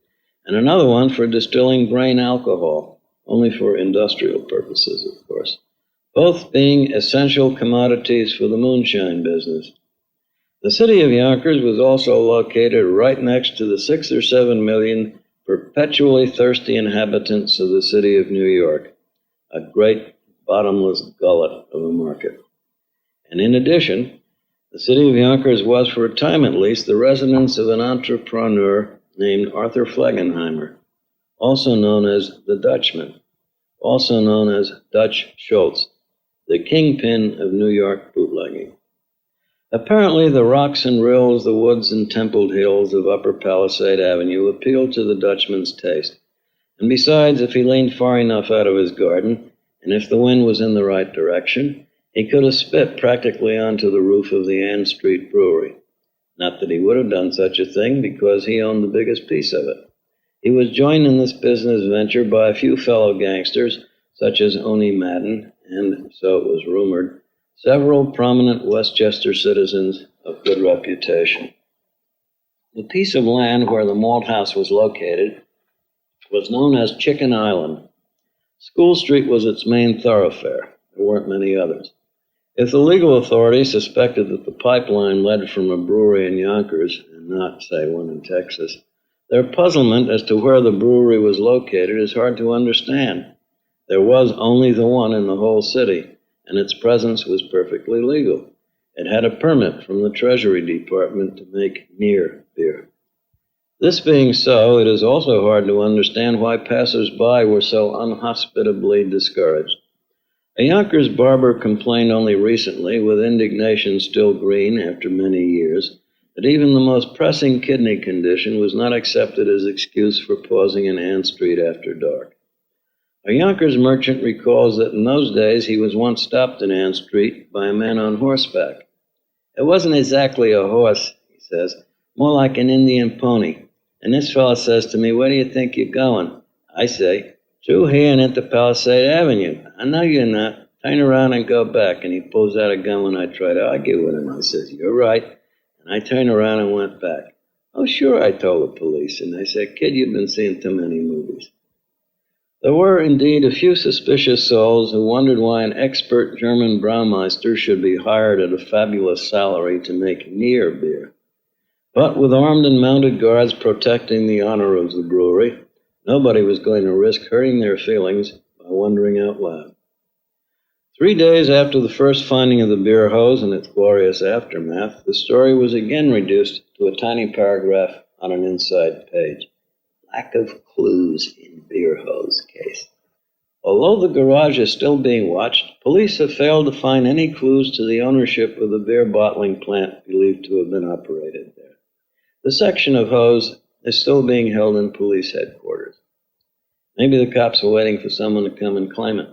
and another one for distilling grain alcohol, only for industrial purposes, of course, both being essential commodities for the moonshine business. The city of Yonkers was also located right next to the 6 or 7 million perpetually thirsty inhabitants of the city of New York, a great bottomless gullet of a market. And in addition, the city of Yonkers was, for a time at least, the residence of an entrepreneur named Arthur Flegenheimer, also known as the Dutchman, also known as Dutch Schultz, the kingpin of New York bootlegging. Apparently, the rocks and rills, the woods and templed hills of Upper Palisade Avenue appealed to the Dutchman's taste. And besides, if he leaned far enough out of his garden, and if the wind was in the right direction, he could have spit practically onto the roof of the Ann Street Brewery. Not that he would have done such a thing, because he owned the biggest piece of it. He was joined in this business venture by a few fellow gangsters, such as Oni Madden, and, so it was rumored, several prominent Westchester citizens of good reputation. The piece of land where the malt house was located was known as Chicken Island. School Street was its main thoroughfare. There weren't many others. If the legal authorities suspected that the pipeline led from a brewery in Yonkers, and not, say, one in Texas, their puzzlement as to where the brewery was located is hard to understand. There was only the one in the whole city, and its presence was perfectly legal. It had a permit from the Treasury Department to make near beer. This being so, it is also hard to understand why passers-by were so unhospitably discouraged. A Yonkers barber complained only recently, with indignation still green after many years, that even the most pressing kidney condition was not accepted as excuse for pausing in Ann Street after dark. A Yonkers merchant recalls that in those days he was once stopped in Ann Street by a man on horseback. It wasn't exactly a horse, he says, more like an Indian pony. And this fellow says to me, "Where do you think you're going?" I say, "Through here and into Palisade Avenue." "I know you're not. Turn around and go back." And he pulls out a gun when I try to argue with him. I says, "You're right." And I turned around and went back. "Oh, sure," I told the police. And they said, "Kid, you've been seeing too many movies." There were indeed a few suspicious souls who wondered why an expert German braumeister should be hired at a fabulous salary to make near beer. But with armed and mounted guards protecting the honor of the brewery, nobody was going to risk hurting their feelings by wondering out loud. 3 days after the first finding of the beer hose and its glorious aftermath, the story was again reduced to a tiny paragraph on an inside page. Lack of clues in beer hose case. Although the garage is still being watched, police have failed to find any clues to the ownership of the beer bottling plant believed to have been operated there. The section of hose is still being held in police headquarters. Maybe the cops are waiting for someone to come and claim it.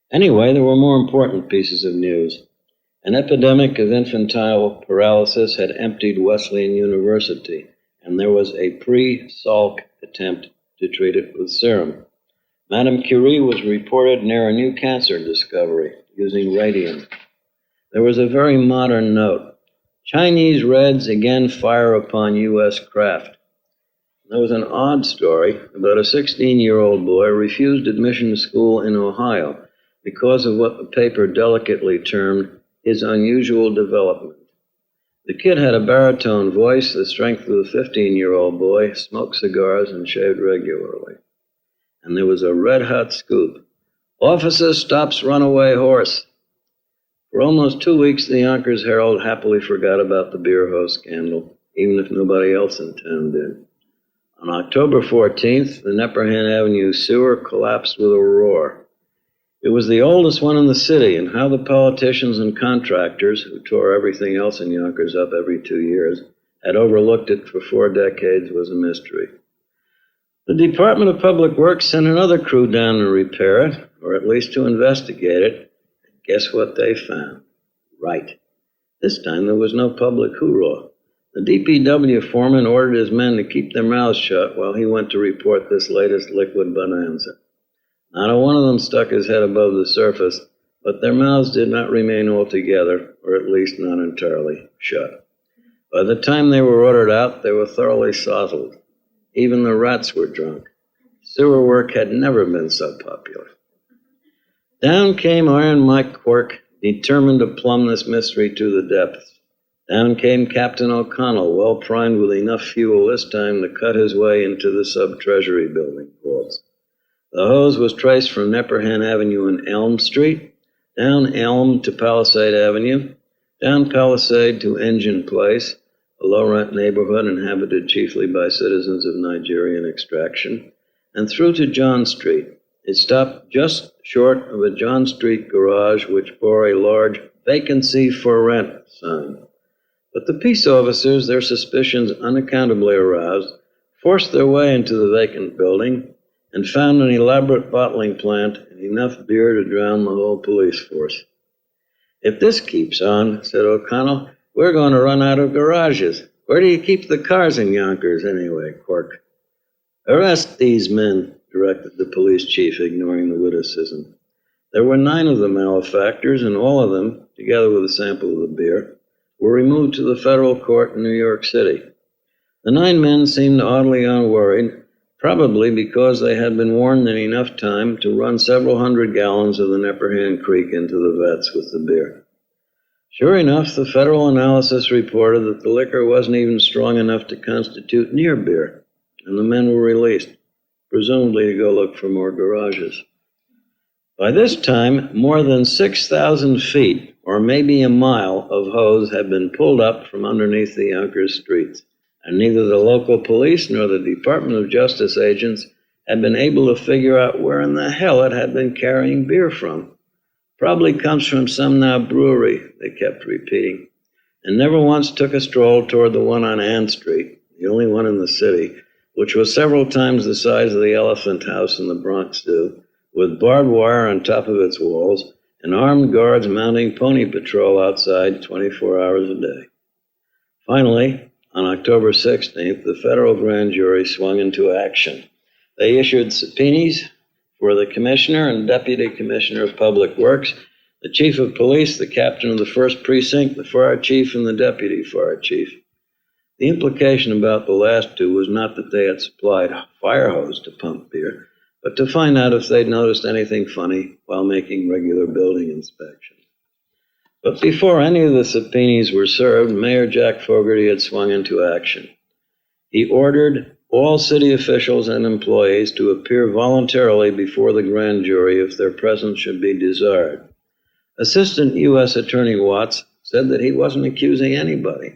Anyway, there were more important pieces of news. An epidemic of infantile paralysis had emptied Wesleyan University, and there was a pre-Salk attempt to treat it with serum. Madame Curie was reported near a new cancer discovery using radium. There was a very modern note. Chinese Reds again fire upon U.S. craft. There was an odd story about a 16-year-old boy refused admission to school in Ohio because of what the paper delicately termed his unusual development. The kid had a baritone voice, the strength of a 15-year-old boy, smoked cigars, and shaved regularly. And there was a red-hot scoop. "Officer stops runaway horse." For almost 2 weeks, the Yonkers Herald happily forgot about the beer hose scandal. even if nobody else in town did. On October 14th, the Nepperhan Avenue sewer collapsed with a roar. It was the oldest one in the city, and how the politicians and contractors, who tore everything else in Yonkers up every 2 years, had overlooked it for 4 decades was a mystery. The Department of Public Works sent another crew down to repair it, or at least to investigate it. Guess what they found? Right. This time there was no public hoorah. The DPW foreman ordered his men to keep their mouths shut while he went to report this latest liquid bonanza. Not a one of them stuck his head above the surface, but their mouths did not remain altogether, or at least not entirely, shut. By the time they were ordered out, they were thoroughly sozzled. Even the rats were drunk. Sewer work had never been so popular. Down came Iron Mike Quirk, determined to plumb this mystery to the depths. Down came Captain O'Connell, well primed with enough fuel this time to cut his way into the sub-treasury building vaults. The hose was traced from Nepperhan Avenue and Elm Street, down Elm to Palisade Avenue, down Palisade to Engine Place, a low-rent neighborhood inhabited chiefly by citizens of Nigerian extraction, and through to John Street. It stopped just short of a John Street garage which bore a large "Vacancy for Rent" sign. But the peace officers, their suspicions unaccountably aroused, forced their way into the vacant building and found an elaborate bottling plant and enough beer to drown the whole police force. "If this keeps on," said O'Connell, "we're going to run out of garages. Where do you keep the cars in Yonkers anyway, Quirk?" "Arrest these men," directed the police chief, ignoring the witticism. There were 9 of the malefactors, and all of them, together with a sample of the beer, were removed to the federal court in New York City. The 9 men seemed oddly unworried, probably because they had been warned in enough time to run several hundred gallons of the Nepperhan Creek into the vets with the beer. Sure enough, the federal analysis reported that the liquor wasn't even strong enough to constitute near beer, and the men were released, presumably to go look for more garages. By this time, more than 6,000 feet, or maybe a mile, of hose had been pulled up from underneath the Yonkers streets, and neither the local police nor the Department of Justice agents had been able to figure out where in the hell it had been carrying beer from. "Probably comes from some now brewery," they kept repeating, and never once took a stroll toward the one on Ann Street, the only one in the city, which was several times the size of the Elephant House in the Bronx Zoo, with barbed wire on top of its walls and armed guards mounting pony patrol outside 24 hours a day. Finally, on October 16th, the federal grand jury swung into action. They issued subpoenas for the commissioner and deputy commissioner of public works, the chief of police, the captain of the 1st precinct, the fire chief, and the deputy fire chief. The implication about the last 2 was not that they had supplied fire hose to pump beer, but to find out if they'd noticed anything funny while making regular building inspections. But before any of the subpoenas were served, Mayor Jack Fogarty had swung into action. He ordered all city officials and employees to appear voluntarily before the grand jury if their presence should be desired. Assistant U.S. Attorney Watts said that he wasn't accusing anybody.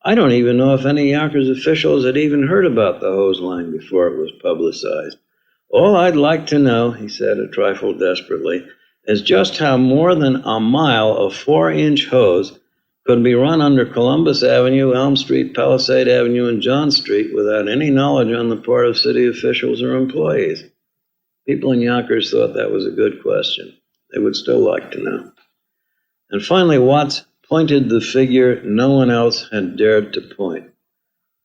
"I don't even know if any Yonkers officials had even heard about the hose line before it was publicized. All I'd like to know," he said a trifle desperately, "is just how more than a mile of 4-inch hose could be run under Columbus Avenue, Elm Street, Palisade Avenue, and John Street without any knowledge on the part of city officials or employees." People in Yonkers thought that was a good question. They would still like to know. And finally, Watts pointed the figure no one else had dared to point.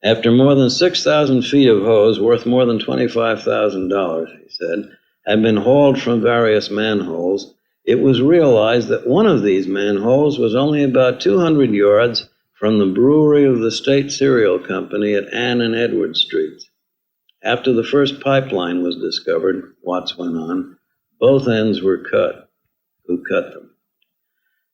After more than 6,000 feet of hose, worth more than $25,000, he said, had been hauled from various manholes, it was realized that one of these manholes was only about 200 yards from the brewery of the State Cereal Company at Ann and Edward Streets. After the first pipeline was discovered, Watts went on, both ends were cut. Who cut them?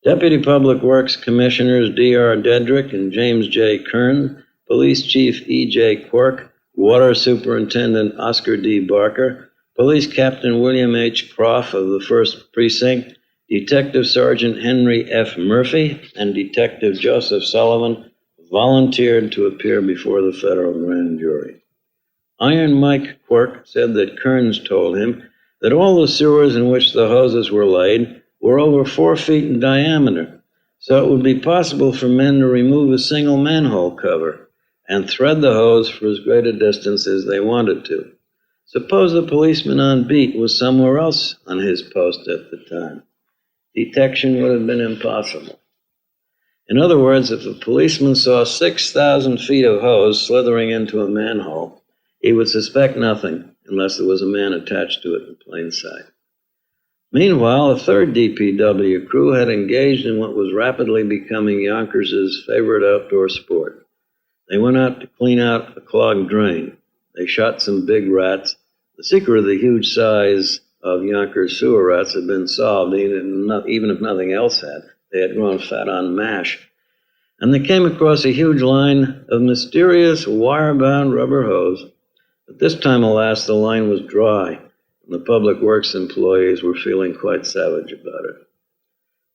Deputy Public Works Commissioners D.R. Dedrick and James J. Kern, Police Chief E.J. Quirk, Water Superintendent Oscar D. Barker, Police Captain William H. Croft of the 1st Precinct, Detective Sergeant Henry F. Murphy, and Detective Joseph Sullivan of volunteered to appear before the federal grand jury. Iron Mike Quirk said that Kearns told him that all the sewers in which the hoses were laid were over 4 feet in diameter, so it would be possible for men to remove a single manhole cover and thread the hose for as great a distance as they wanted to. Suppose the policeman on beat was somewhere else on his post at the time. Detection would have been impossible. In other words, if a policeman saw 6,000 feet of hose slithering into a manhole, he would suspect nothing unless there was a man attached to it in plain sight. Meanwhile, a third DPW crew had engaged in what was rapidly becoming Yonkers' favorite outdoor sport. They went out to clean out a clogged drain. They shot some big rats. The secret of the huge size of Yonkers sewer rats had been solved, even if nothing else had. They had grown fat on mash. And they came across a huge line of mysterious wire-bound rubber hose. But this time, alas, the line was dry, and the public works employees were feeling quite savage about it.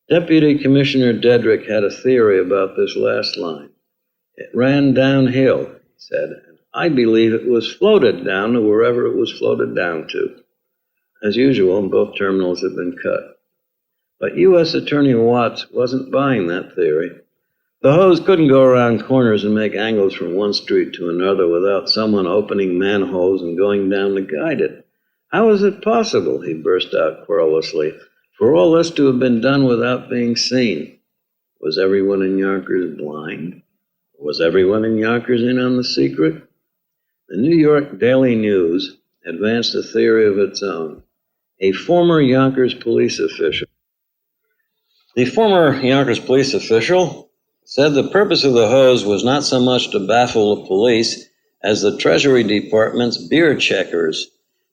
Deputy Commissioner Dedrick had a theory about this last line. It ran downhill, he said, and I believe it was floated down to wherever it was floated down to. As usual, both terminals had been cut. But U.S. Attorney Watts wasn't buying that theory. The hose couldn't go around corners and make angles from one street to another without someone opening manholes and going down to guide it. How is it possible, he burst out querulously, for all this to have been done without being seen? Was everyone in Yonkers blind? Was everyone in Yonkers in on the secret? The New York Daily News advanced a theory of its own. A former Yonkers police official. The former Yonkers police official said the purpose of the hose was not so much to baffle the police as the Treasury Department's beer checkers.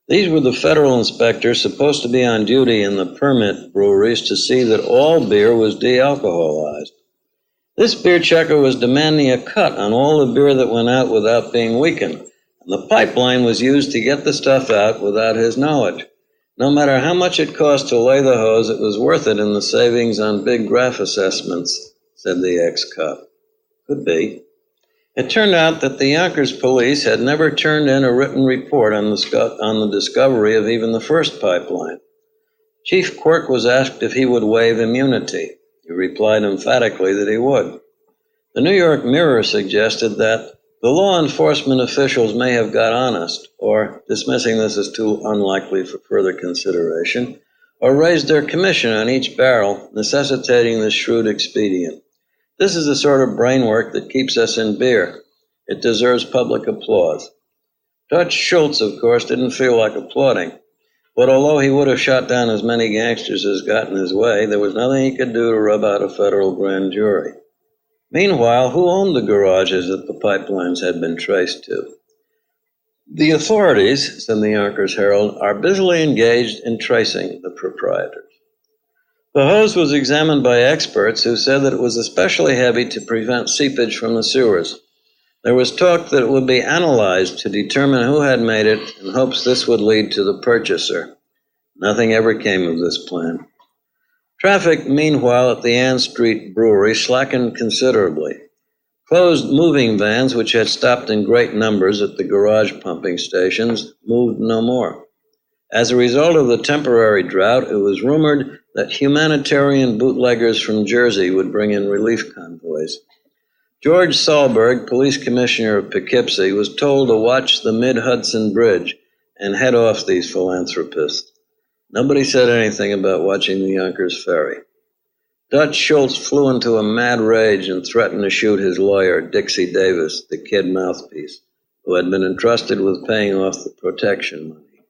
These were the federal inspectors supposed to be on duty in the permit breweries to see that all beer was de-alcoholized. This beer checker was demanding a cut on all the beer that went out without being weakened, and the pipeline was used to get the stuff out without his knowledge. No matter how much it cost to lay the hose, it was worth it in the savings on big graph assessments, said the ex-cop. Could be. It turned out that the Yonkers police had never turned in a written report on the discovery of even the first pipeline. Chief Quirk was asked if he would waive immunity. He replied emphatically that he would. The New York Mirror suggested that the law enforcement officials may have got honest, or, dismissing this as too unlikely for further consideration, or raised their commission on each barrel, necessitating this shrewd expedient. This is the sort of brain work that keeps us in beer. It deserves public applause. Dutch Schultz, of course, didn't feel like applauding, but although he would have shot down as many gangsters as got in his way, there was nothing he could do to rub out a federal grand jury. Meanwhile, who owned the garages that the pipelines had been traced to? The authorities, said the Yonkers Herald, are busily engaged in tracing the proprietors. The hose was examined by experts who said that it was especially heavy to prevent seepage from the sewers. There was talk that it would be analyzed to determine who had made it in hopes this would lead to the purchaser. Nothing ever came of this plan. Traffic, meanwhile, at the Ann Street Brewery slackened considerably. Closed moving vans, which had stopped in great numbers at the garage pumping stations, moved no more. As a result of the temporary drought, it was rumored that humanitarian bootleggers from Jersey would bring in relief convoys. George Sahlberg, police commissioner of Poughkeepsie, was told to watch the Mid-Hudson Bridge and head off these philanthropists. Nobody said anything about watching the Yonkers Ferry. Dutch Schultz flew into a mad rage and threatened to shoot his lawyer, Dixie Davis, the kid mouthpiece, who had been entrusted with paying off the protection money.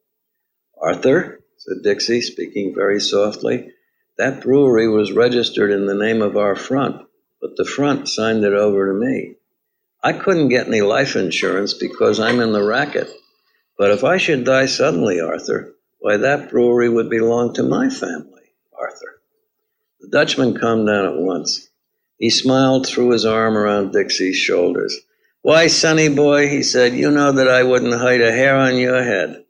Arthur, said Dixie, speaking very softly, that brewery was registered in the name of our front, but the front signed it over to me. I couldn't get any life insurance because I'm in the racket. But if I should die suddenly, Arthur, why, that brewery would belong to my family, Arthur. The Dutchman calmed down at once. He smiled, threw his arm around Dixie's shoulders. Why, sonny boy, he said, you know that I wouldn't hide a hair on your head.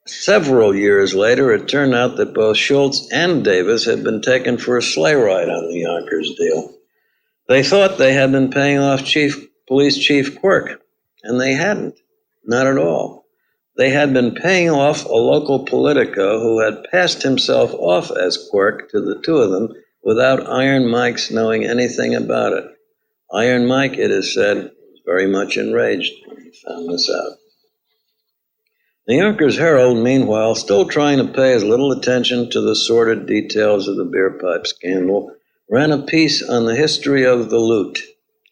Several years later, it turned out that both Schultz and Davis had been taken for a sleigh ride on the Yonkers deal. They thought they had been paying off Police Chief Quirk, and they hadn't, not at all. They had been paying off a local politico who had passed himself off as Quirk to the two of them without Iron Mike's knowing anything about it. Iron Mike, it is said, was very much enraged when he found this out. The Yonkers Herald, meanwhile, still trying to pay as little attention to the sordid details of the beer pipe scandal, ran a piece on the history of the lute,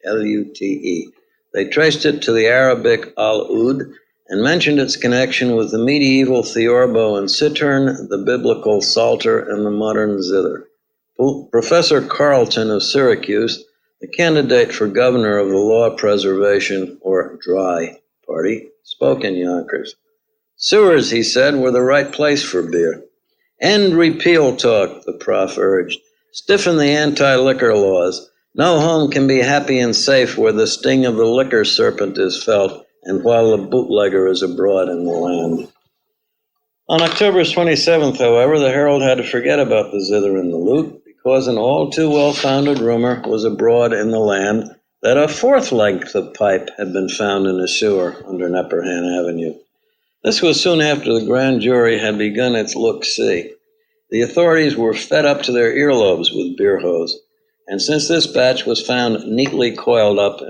L-U-T-E. They traced it to the Arabic al-ud and mentioned its connection with the medieval theorbo and cittern, the biblical psalter, and the modern zither. Professor Carleton of Syracuse, the candidate for governor of the Law Preservation, or DRY, party, spoke in Yonkers. Sewers, he said, were the right place for beer. End repeal talk, the prof urged. Stiffen the anti-liquor laws. No home can be happy and safe where the sting of the liquor serpent is felt and while the bootlegger is abroad in the land. On October 27th, however, the Herald had to forget about the zither and the lute because an all too well-founded rumor was abroad in the land that a fourth length of pipe had been found in a sewer under Nepperhan Avenue. This was soon after the grand jury had begun its look-see. The authorities were fed up to their earlobes with beer hose, and since this batch was found neatly coiled up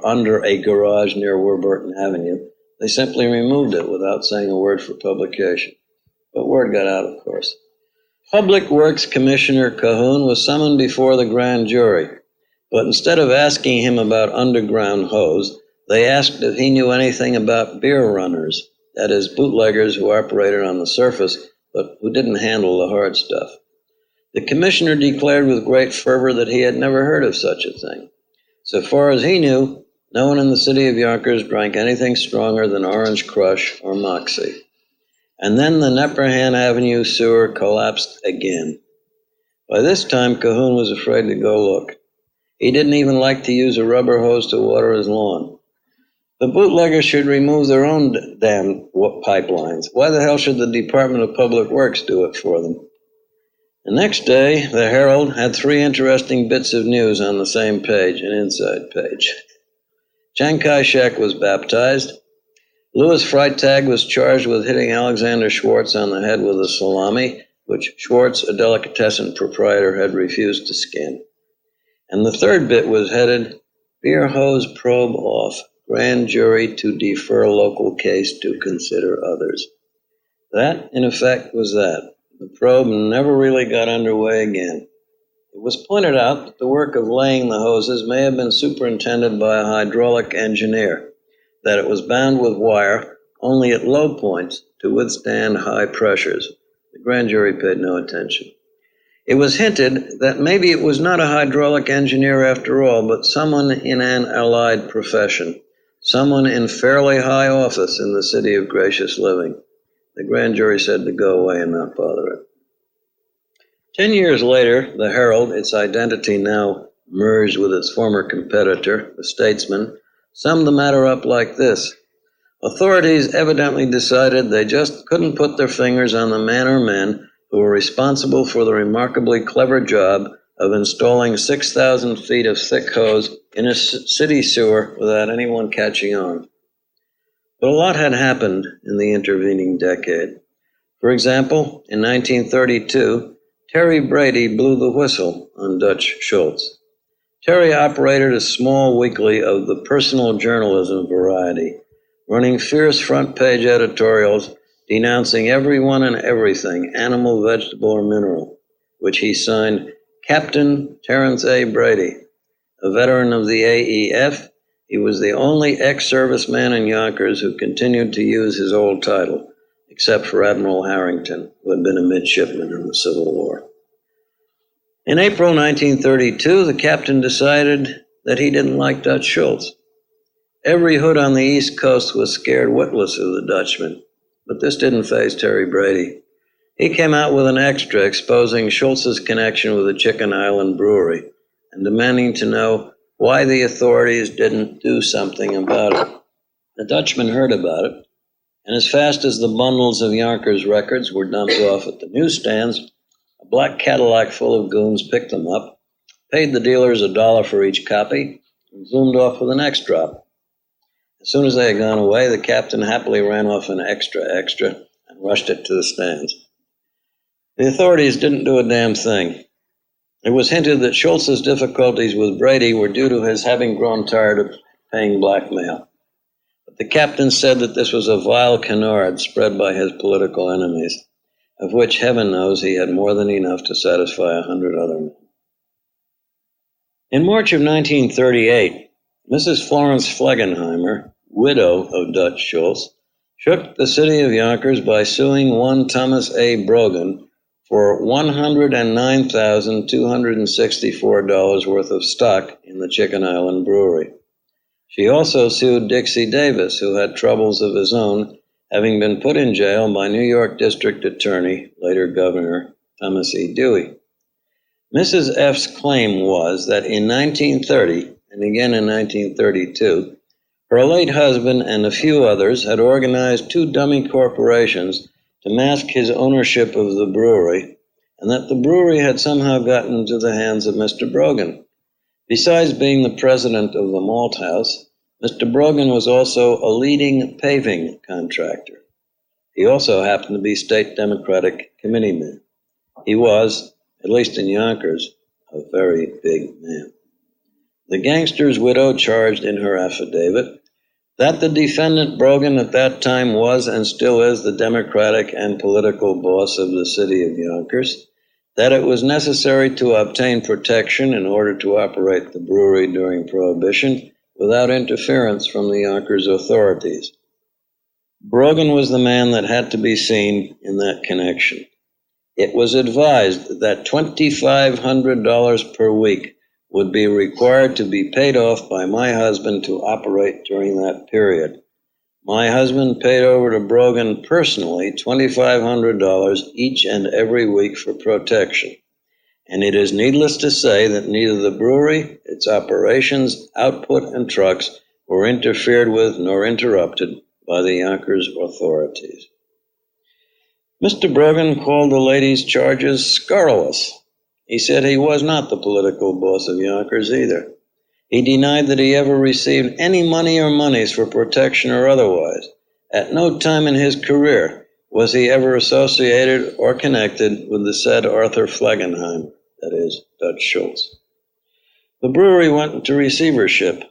under a garage near Warburton Avenue, they simply removed it without saying a word for publication. But word got out, of course. Public Works Commissioner Cahoon was summoned before the grand jury, but instead of asking him about underground hose, they asked if he knew anything about beer runners. That is, bootleggers who operated on the surface, but who didn't handle the hard stuff. The commissioner declared with great fervor that he had never heard of such a thing. So far as he knew, no one in the city of Yonkers drank anything stronger than Orange Crush or Moxie. And then the Nepperhan Avenue sewer collapsed again. By this time, Cahoon was afraid to go look. He didn't even like to use a rubber hose to water his lawn. The bootleggers should remove their own damn pipelines. Why the hell should the Department of Public Works do it for them? The next day, the Herald had 3 interesting bits of news on the same page, an inside page. Chiang Kai-shek was baptized. Louis Freitag was charged with hitting Alexander Schwartz on the head with a salami, which Schwartz, a delicatessen proprietor, had refused to skin. And the third bit was headed, Beer Hose Probe Off. Grand jury to defer local case to consider others. That, in effect, was that. The probe never really got underway again. It was pointed out that the work of laying the hoses may have been superintended by a hydraulic engineer, that it was bound with wire only at low points to withstand high pressures. The grand jury paid no attention. It was hinted that maybe it was not a hydraulic engineer after all, but someone in an allied profession. Someone in fairly high office in the city of gracious living. The grand jury said to go away and not bother it. 10 years later, the Herald, its identity now merged with its former competitor, the Statesman, summed the matter up like this. Authorities evidently decided they just couldn't put their fingers on the man or men who were responsible for the remarkably clever job of installing 6,000 feet of thick hose in a city sewer without anyone catching on. But a lot had happened in the intervening decade. For example, in 1932, Terry Brady blew the whistle on Dutch Schultz. Terry operated a small weekly of the personal journalism variety, running fierce front-page editorials denouncing everyone and everything, animal, vegetable, or mineral, which he signed Captain Terrence A. Brady. A veteran of the AEF, he was the only ex-serviceman in Yonkers who continued to use his old title, except for Admiral Harrington, who had been a midshipman in the Civil War. In April 1932, the captain decided that he didn't like Dutch Schultz. Every hood on the East Coast was scared witless of the Dutchman, but this didn't faze Terry Brady. He came out with an extra exposing Schultz's connection with the Chicken Island Brewery and demanding to know why the authorities didn't do something about it. The Dutchman heard about it, and as fast as the bundles of Yonkers records were dumped off at the newsstands, a black Cadillac full of goons picked them up, paid the dealers $1 for each copy, and zoomed off with the next drop. As soon as they had gone away, the captain happily ran off an extra and rushed it to the stands. The authorities didn't do a damn thing. It was hinted that Schultz's difficulties with Brady were due to his having grown tired of paying blackmail. But the captain said that this was a vile canard spread by his political enemies, of which heaven knows he had more than enough to satisfy 100 other men. In March of 1938, Mrs. Florence Flegenheimer, widow of Dutch Schultz, shook the city of Yonkers by suing one Thomas A. Brogan for $109,264 worth of stock in the Chicken Island Brewery. She also sued Dixie Davis, who had troubles of his own, having been put in jail by New York District Attorney, later Governor Thomas E. Dewey. Mrs. F's claim was that in 1930, and again in 1932, her late husband and a few others had organized two dummy corporations to mask his ownership of the brewery, and that the brewery had somehow gotten into the hands of Mr. Brogan. Besides being the president of the malt house, Mr. Brogan was also a leading paving contractor. He also happened to be state Democratic committeeman. He was, at least in Yonkers, a very big man. The gangster's widow charged in her affidavit that the defendant Brogan at that time was and still is the Democratic and political boss of the city of Yonkers, that it was necessary to obtain protection in order to operate the brewery during Prohibition without interference from the Yonkers authorities. Brogan was the man that had to be seen in that connection. It was advised that $2,500 per week would be required to be paid off by my husband to operate during that period. My husband paid over to Brogan personally $2,500 each and every week for protection. And it is needless to say that neither the brewery, its operations, output, and trucks were interfered with nor interrupted by the Yonkers authorities. Mr. Brogan called the lady's charges scurrilous. He said he was not the political boss of Yonkers either. He denied that he ever received any money or monies for protection or otherwise. At no time in his career was he ever associated or connected with the said Arthur Flegenheimer, that is, Dutch Schultz. The brewery went into receivership.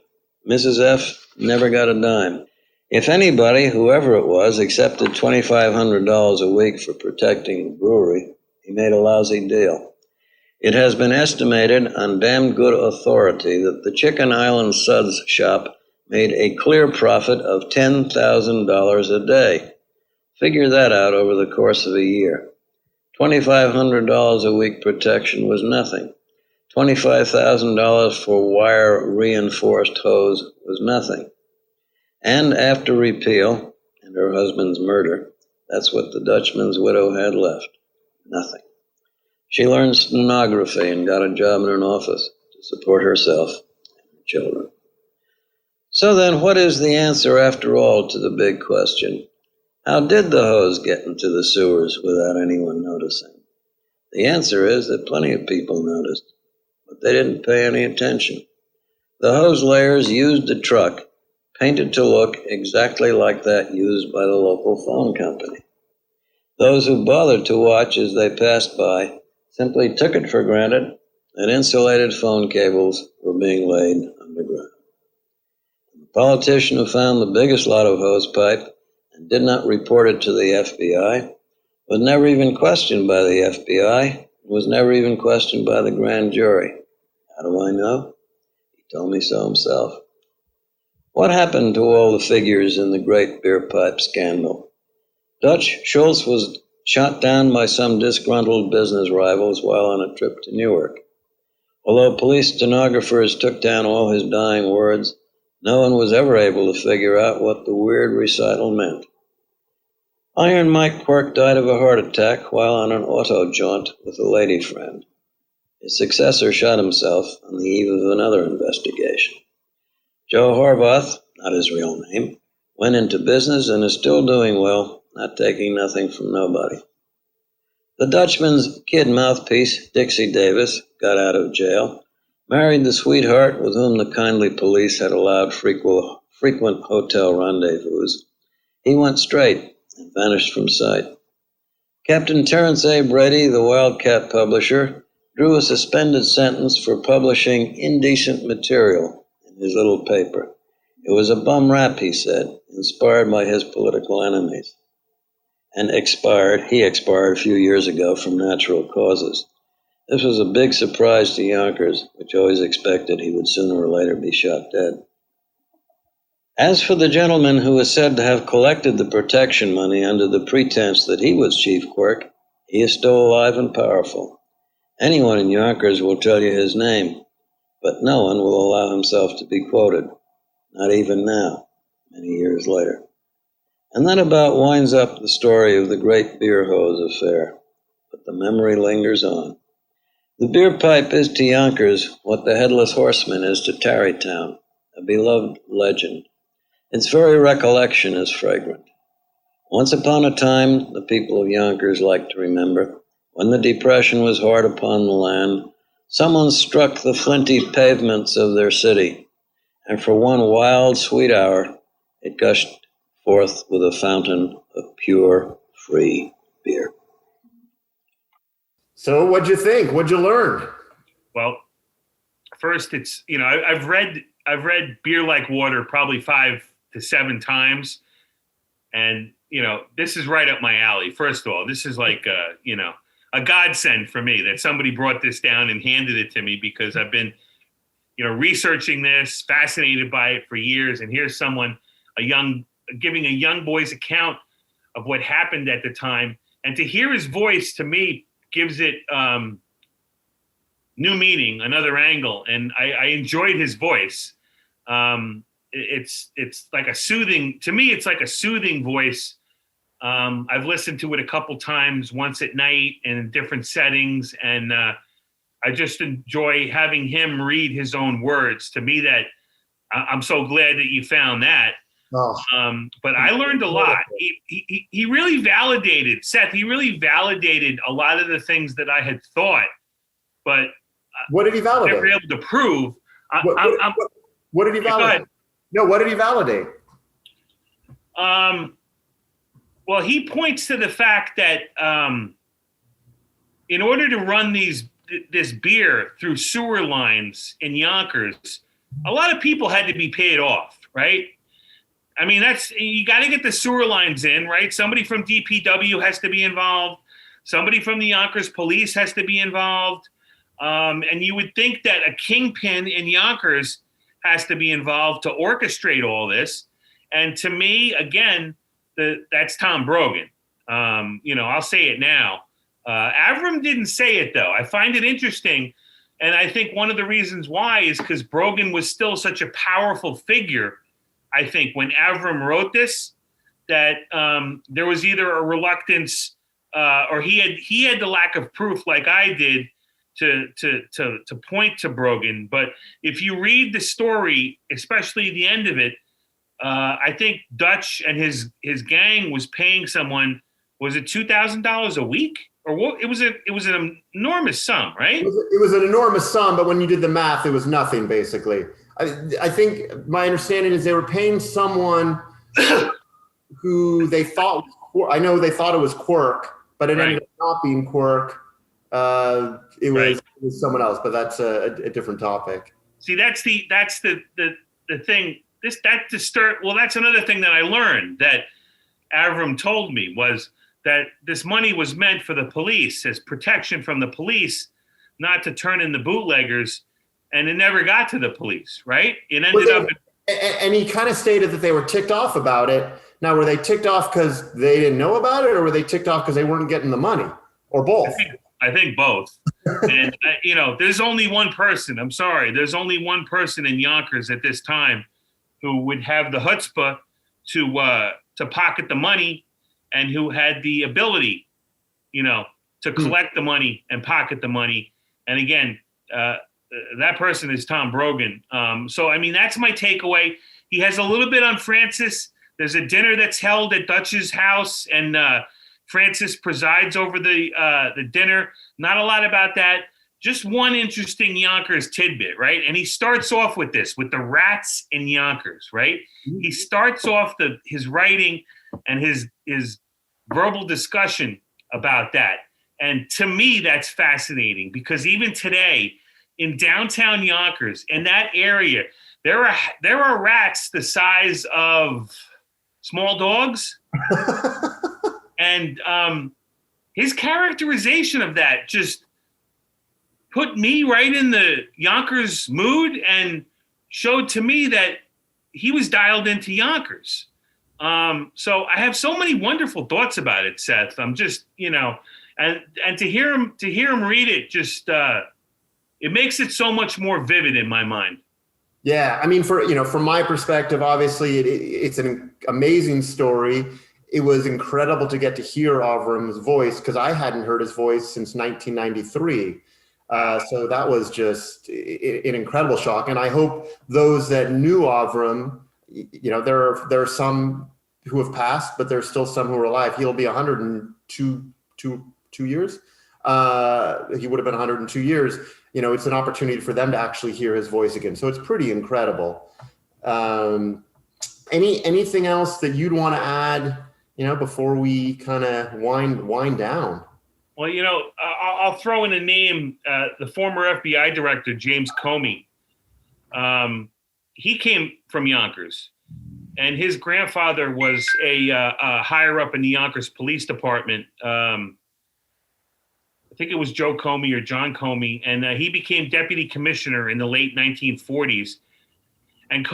Mrs. F. never got a dime. If anybody, whoever it was, accepted $2,500 a week for protecting the brewery, he made a lousy deal. It has been estimated on damn good authority that the Chicken Island Suds shop made a clear profit of $10,000 a day. Figure that out over the course of a year. $2,500 a week protection was nothing. $25,000 for wire-reinforced hose was nothing. And after repeal and her husband's murder, that's what the Dutchman's widow had left. Nothing. She learned stenography and got a job in an office to support herself and her children. So then, what is the answer, after all, to the big question? How did the hose get into the sewers without anyone noticing? The answer is that plenty of people noticed, but they didn't pay any attention. The hose layers used a truck painted to look exactly like that used by the local phone company. Those who bothered to watch as they passed by simply took it for granted that insulated phone cables were being laid underground. The politician who found the biggest lot of hose pipe and did not report it to the FBI was never even questioned by the FBI and was never even questioned by the grand jury. How do I know? He told me so himself. What happened to all the figures in the great beer pipe scandal? Dutch Schultz was shot down by some disgruntled business rivals while on a trip to Newark. Although police stenographers took down all his dying words, no one was ever able to figure out what the weird recital meant. Iron Mike Quirk died of a heart attack while on an auto jaunt with a lady friend. His successor shot himself on the eve of another investigation. Joe Horvath, not his real name, went into business and is still doing well, not taking nothing from nobody. The Dutchman's kid mouthpiece, Dixie Davis, got out of jail, married the sweetheart with whom the kindly police had allowed frequent hotel rendezvous. He went straight and vanished from sight. Captain Terence A. Brady, the Wildcat publisher, drew a suspended sentence for publishing indecent material in his little paper. It was a bum rap, he said, inspired by his political enemies. And he expired a few years ago from natural causes. This was a big surprise to Yonkers, which always expected he would sooner or later be shot dead. As for the gentleman who was said to have collected the protection money under the pretense that he was Chief Quirk, he is still alive and powerful. Anyone in Yonkers will tell you his name, but no one will allow himself to be quoted, not even now, many years later. And that about winds up the story of the great beer hose affair, but the memory lingers on. The beer pipe is to Yonkers what the Headless Horseman is to Tarrytown, a beloved legend. Its very recollection is fragrant. Once upon a time, the people of Yonkers like to remember, when the Depression was hard upon the land, someone struck the flinty pavements of their city, and for one wild, sweet hour, it gushed forth with a fountain of pure, free beer. So what'd you think? What'd you learn? Well, first, it's, I've read Beer Like Water probably 5 to 7 times, and this is right up my alley. First of all, this is like a godsend for me that somebody brought this down and handed it to me, because I've been researching this, fascinated by it for years, and here's someone giving a young boy's account of what happened at the time, and to hear his voice, to me, gives it new meaning, another angle, and I enjoyed his voice. It's like a soothing, to me, it's like a soothing voice. I've listened to it a couple times, once at night and in different settings, and I just enjoy having him read his own words. To me, that I'm so glad that you found that. Oh. But I learned a lot. He really validated, Seth, he really validated a lot of the things that I had thought, but what did he validate? never able to prove. What did he validate? No, what did he validate? Well, he points to the fact that in order to run this beer through sewer lines in Yonkers, a lot of people had to be paid off, right? I mean, you got to get the sewer lines in, right? Somebody from DPW has to be involved. Somebody from the Yonkers police has to be involved. And you would think that a kingpin in Yonkers has to be involved to orchestrate all this. And to me, again, that's Tom Brogan. I'll say it now. Avram didn't say it, though. I find it interesting. And I think one of the reasons why is because Brogan was still such a powerful figure. I think when Avram wrote this, that there was either a reluctance or he had the lack of proof, like I did, to point to Brogan. But if you read the story, especially the end of it, I think Dutch and his gang was paying someone, was it $2,000 a week? Or what? It was an enormous sum, right? It was an enormous sum, but when you did the math, it was nothing, basically. I think my understanding is they were paying someone who they thought, they thought it was Quirk, but it ended up not being Quirk. It was someone else, but that's a different topic. See, that's the thing. That's another thing that I learned that Avram told me, was that this money was meant for the police, as protection from the police, not to turn in the bootleggers. And it never got to the police, right? It ended up. And he kind of stated that they were ticked off about it. Now, were they ticked off because they didn't know about it, or were they ticked off because they weren't getting the money, or both? I think both. And there's only one person. I'm sorry, there's only one person in Yonkers at this time who would have the chutzpah to pocket the money, and who had the ability, to collect the money and pocket the money. And again, that person is Tom Brogan. So, I mean, that's my takeaway. He has a little bit on Francis. There's a dinner that's held at Dutch's house, and Francis presides over the dinner. Not a lot about that. just one interesting Yonkers tidbit, right? And he starts off with this, with the rats in Yonkers, right? He starts off his writing and his verbal discussion about that. And to me, that's fascinating because even today in downtown Yonkers, in that area, there are rats the size of small dogs. And his characterization of that just put me right in the Yonkers mood and showed to me that he was dialed into Yonkers. So I have so many wonderful thoughts about it, Seth. I'm just, and to hear him read it, just it makes it so much more vivid in my mind. Yeah, I mean, from my perspective, obviously it's an amazing story. It was incredible to get to hear Avram's voice because I hadn't heard his voice since 1993. So that was just an incredible shock. And I hope those that knew Avram, there are some who have passed, but there's still some who are alive. He'll be 102 years. He would have been 102 years. It's an opportunity for them to actually hear his voice again. So it's pretty incredible. Anything else that you'd want to add, before we kind of wind down? Well, I'll throw in a name, the former FBI director, James Comey. He came from Yonkers, and his grandfather was a higher up in the Yonkers Police Department. I think it was Joe Comey or John Comey, and he became deputy commissioner in the late 1940s. And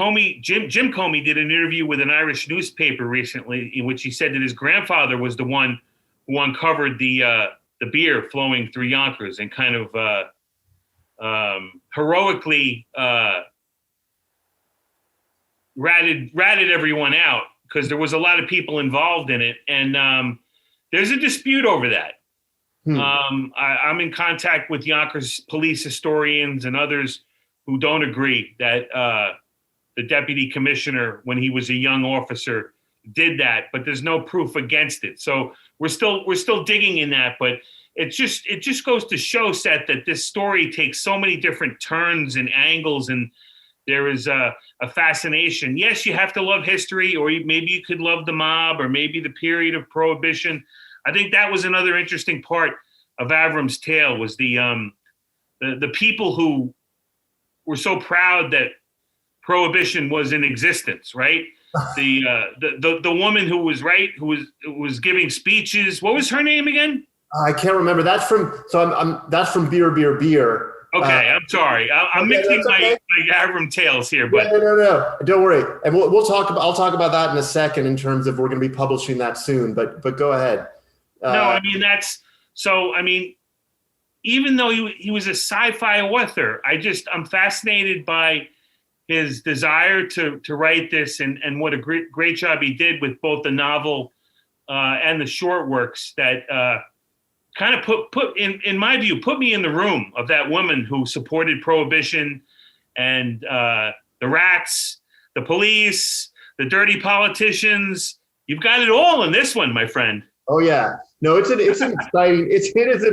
Jim Comey did an interview with an Irish newspaper recently in which he said that his grandfather was the one who uncovered the beer flowing through Yonkers and kind of heroically ratted everyone out because there was a lot of people involved in it. And there's a dispute over that. I'm in contact with Yonkers police historians and others who don't agree that the deputy commissioner, when he was a young officer, did that, but there's no proof against it. So we're still digging in that, but it just goes to show, Seth, that this story takes so many different turns and angles, and there is a fascination. Yes, you have to love history, or maybe you could love the mob, or maybe the period of Prohibition. I think that was another interesting part of Avram's tale was the people who were so proud that Prohibition was in existence, right? The woman who was giving speeches. What was her name again? I can't remember. That's from Beer, Beer, Beer. Okay, I'm sorry. I'm mixing my Avram tales here, but no, don't worry. And I'll talk about that in a second in terms of we're going to be publishing that soon. But go ahead. Even though he was a sci-fi author, I'm fascinated by his desire to write this and what a great job he did with both the novel and the short works that kind of put in my view, put me in the room of that woman who supported Prohibition and the rats, the police, the dirty politicians. You've got it all in this one, my friend. Oh yeah, no, it is an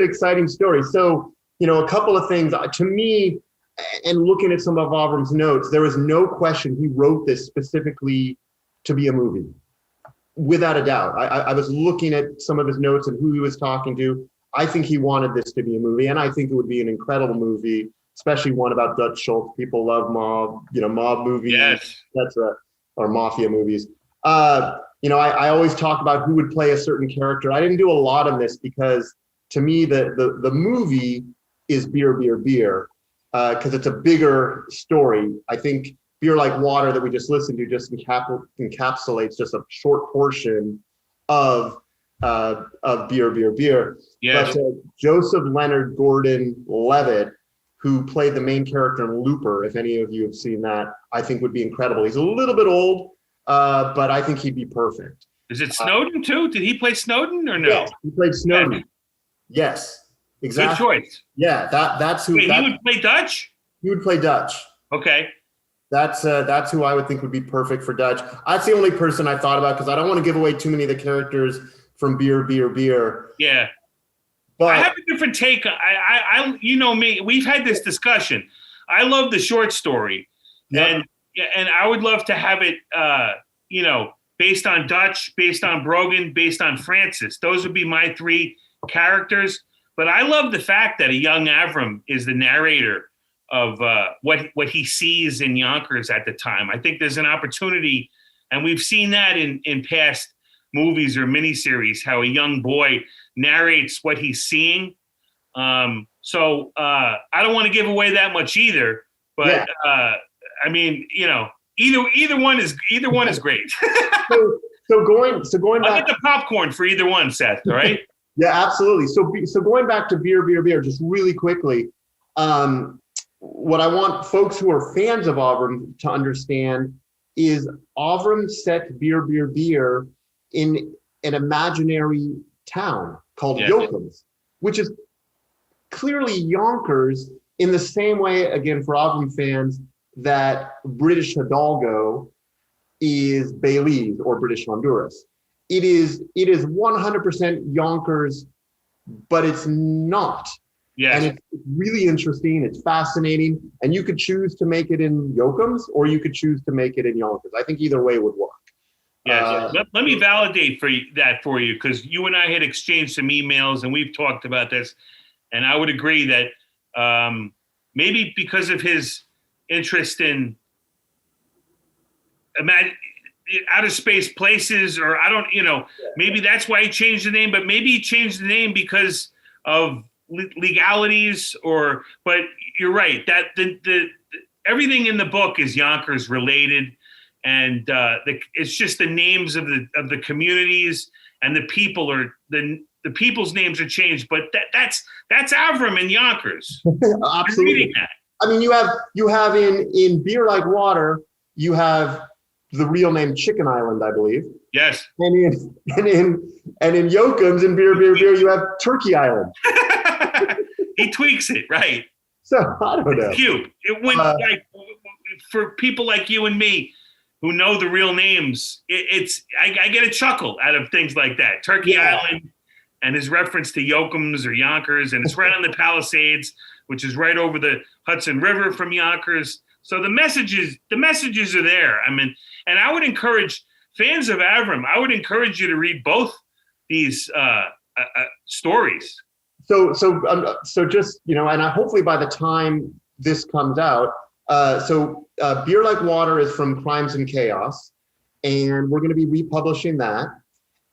exciting story. So a couple of things to me, and looking at some of Avram's notes, there was no question he wrote this specifically to be a movie, without a doubt. I was looking at some of his notes and who he was talking to. I think he wanted this to be a movie, and I think it would be an incredible movie, especially one about Dutch Schultz. People love mob movies, yes, or mafia movies. I always talk about who would play a certain character. I didn't do a lot on this because to me the movie is Beer, Beer, Beer, because it's a bigger story. I think Beer Like Water that we just listened to just encapsulates just a short portion of Beer, Beer, Beer. Yes. But Joseph Leonard Gordon Levitt, who played the main character in Looper, if any of you have seen that, I think would be incredible. He's a little bit old, but I think he'd be perfect. Is it Snowden too? Did he play Snowden or no? Yes, he played Snowden. Yes, exactly. Good choice. Yeah, that's who. Wait, he would play Dutch? He would play Dutch. Okay. That's who I would think would be perfect for Dutch. That's the only person I thought about because I don't want to give away too many of the characters from Beer, Beer, Beer. Yeah. But I have a different take. You know me. We've had this discussion. I love the short story, Yep. and I would love to have it, based on Dutch, based on Brogan, based on Francis. Those would be my three characters. But I love the fact that a young Avram is the narrator of what he sees in Yonkers at the time. I think there's an opportunity, and we've seen that in past movies or miniseries, how a young boy narrates what he's seeing. So I don't want to give away that much either, but I mean, either one is great. so going I'll back. get the popcorn for either one, Seth. All right. Yeah, absolutely. So going back to beer, just really quickly. What I want folks who are fans of Avram to understand is Avram set beer in an imaginary town called Yonkers, which is clearly Yonkers in the same way, again, for Avram fans, that British Hidalgo is Belize or British Honduras. It is 100% Yonkers, but it's not. Yes. And it's really interesting. It's fascinating. And you could choose to make it in Yoakams or you could choose to make it in Yonkers. I think either way would work. Yes. Let me validate for you, because you and I had exchanged some emails and we've talked about this. And I would agree that maybe because of his interest in outer space places, or I don't, maybe that's why he changed the name, but maybe he changed the name because of legalities, but you're right that the everything in the book is Yonkers related, and it's just the names of the communities, and the people are the people's names are changed, but that's Avram in Yonkers. Absolutely. I mean, you have in Beer Like Water, you have the real name Chicken Island, I believe. Yes. And in Yoakams, in Beer, you have Turkey Island. He tweaks it, right? So I don't know. It's cute. It went for people like you and me who know the real names. I get a chuckle out of things like that. Turkey Island and his reference to Yoakams or Yonkers, and it's right on the Palisades, which is right over the Hudson River from Yonkers. So the messages are there. I mean, and I would encourage fans of Avram, I would encourage you to read both these stories. So just, and hopefully by the time this comes out, Beer Like Water is from Crimes and Chaos, and we're going to be republishing that.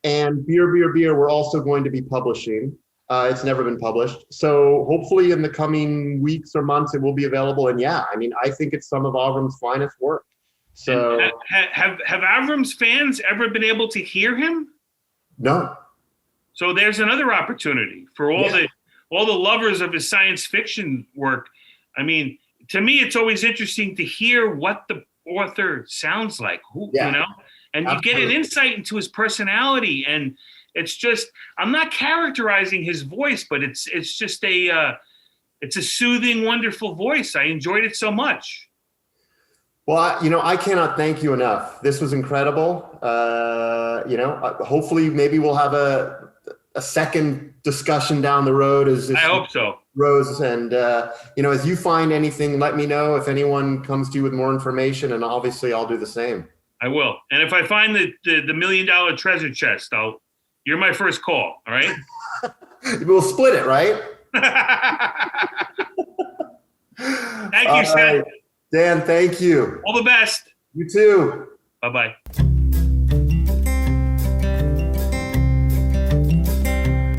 And Beer, we're also going to be publishing. It's never been published. So hopefully in the coming weeks or months, it will be available. And I think it's some of Avram's finest work. So have Avram's fans ever been able to hear him? No. So there's another opportunity for all the lovers of his science fiction work. I mean, to me, it's always interesting to hear what the author sounds like, and you get an insight into his personality. And it's just, I'm not characterizing his voice, but it's just it's a soothing, wonderful voice. I enjoyed it so much. Well, I cannot thank you enough. This was incredible. Hopefully maybe we'll have a second discussion down the road I hope so. Rose, and as you find anything, let me know. If anyone comes to you with more information, and obviously I'll do the same. I will. And if I find the $1 million treasure chest, you're my first call. All right. We'll split it, right? Thank you, Seth. Dan, thank you. All the best. You too. Bye-bye.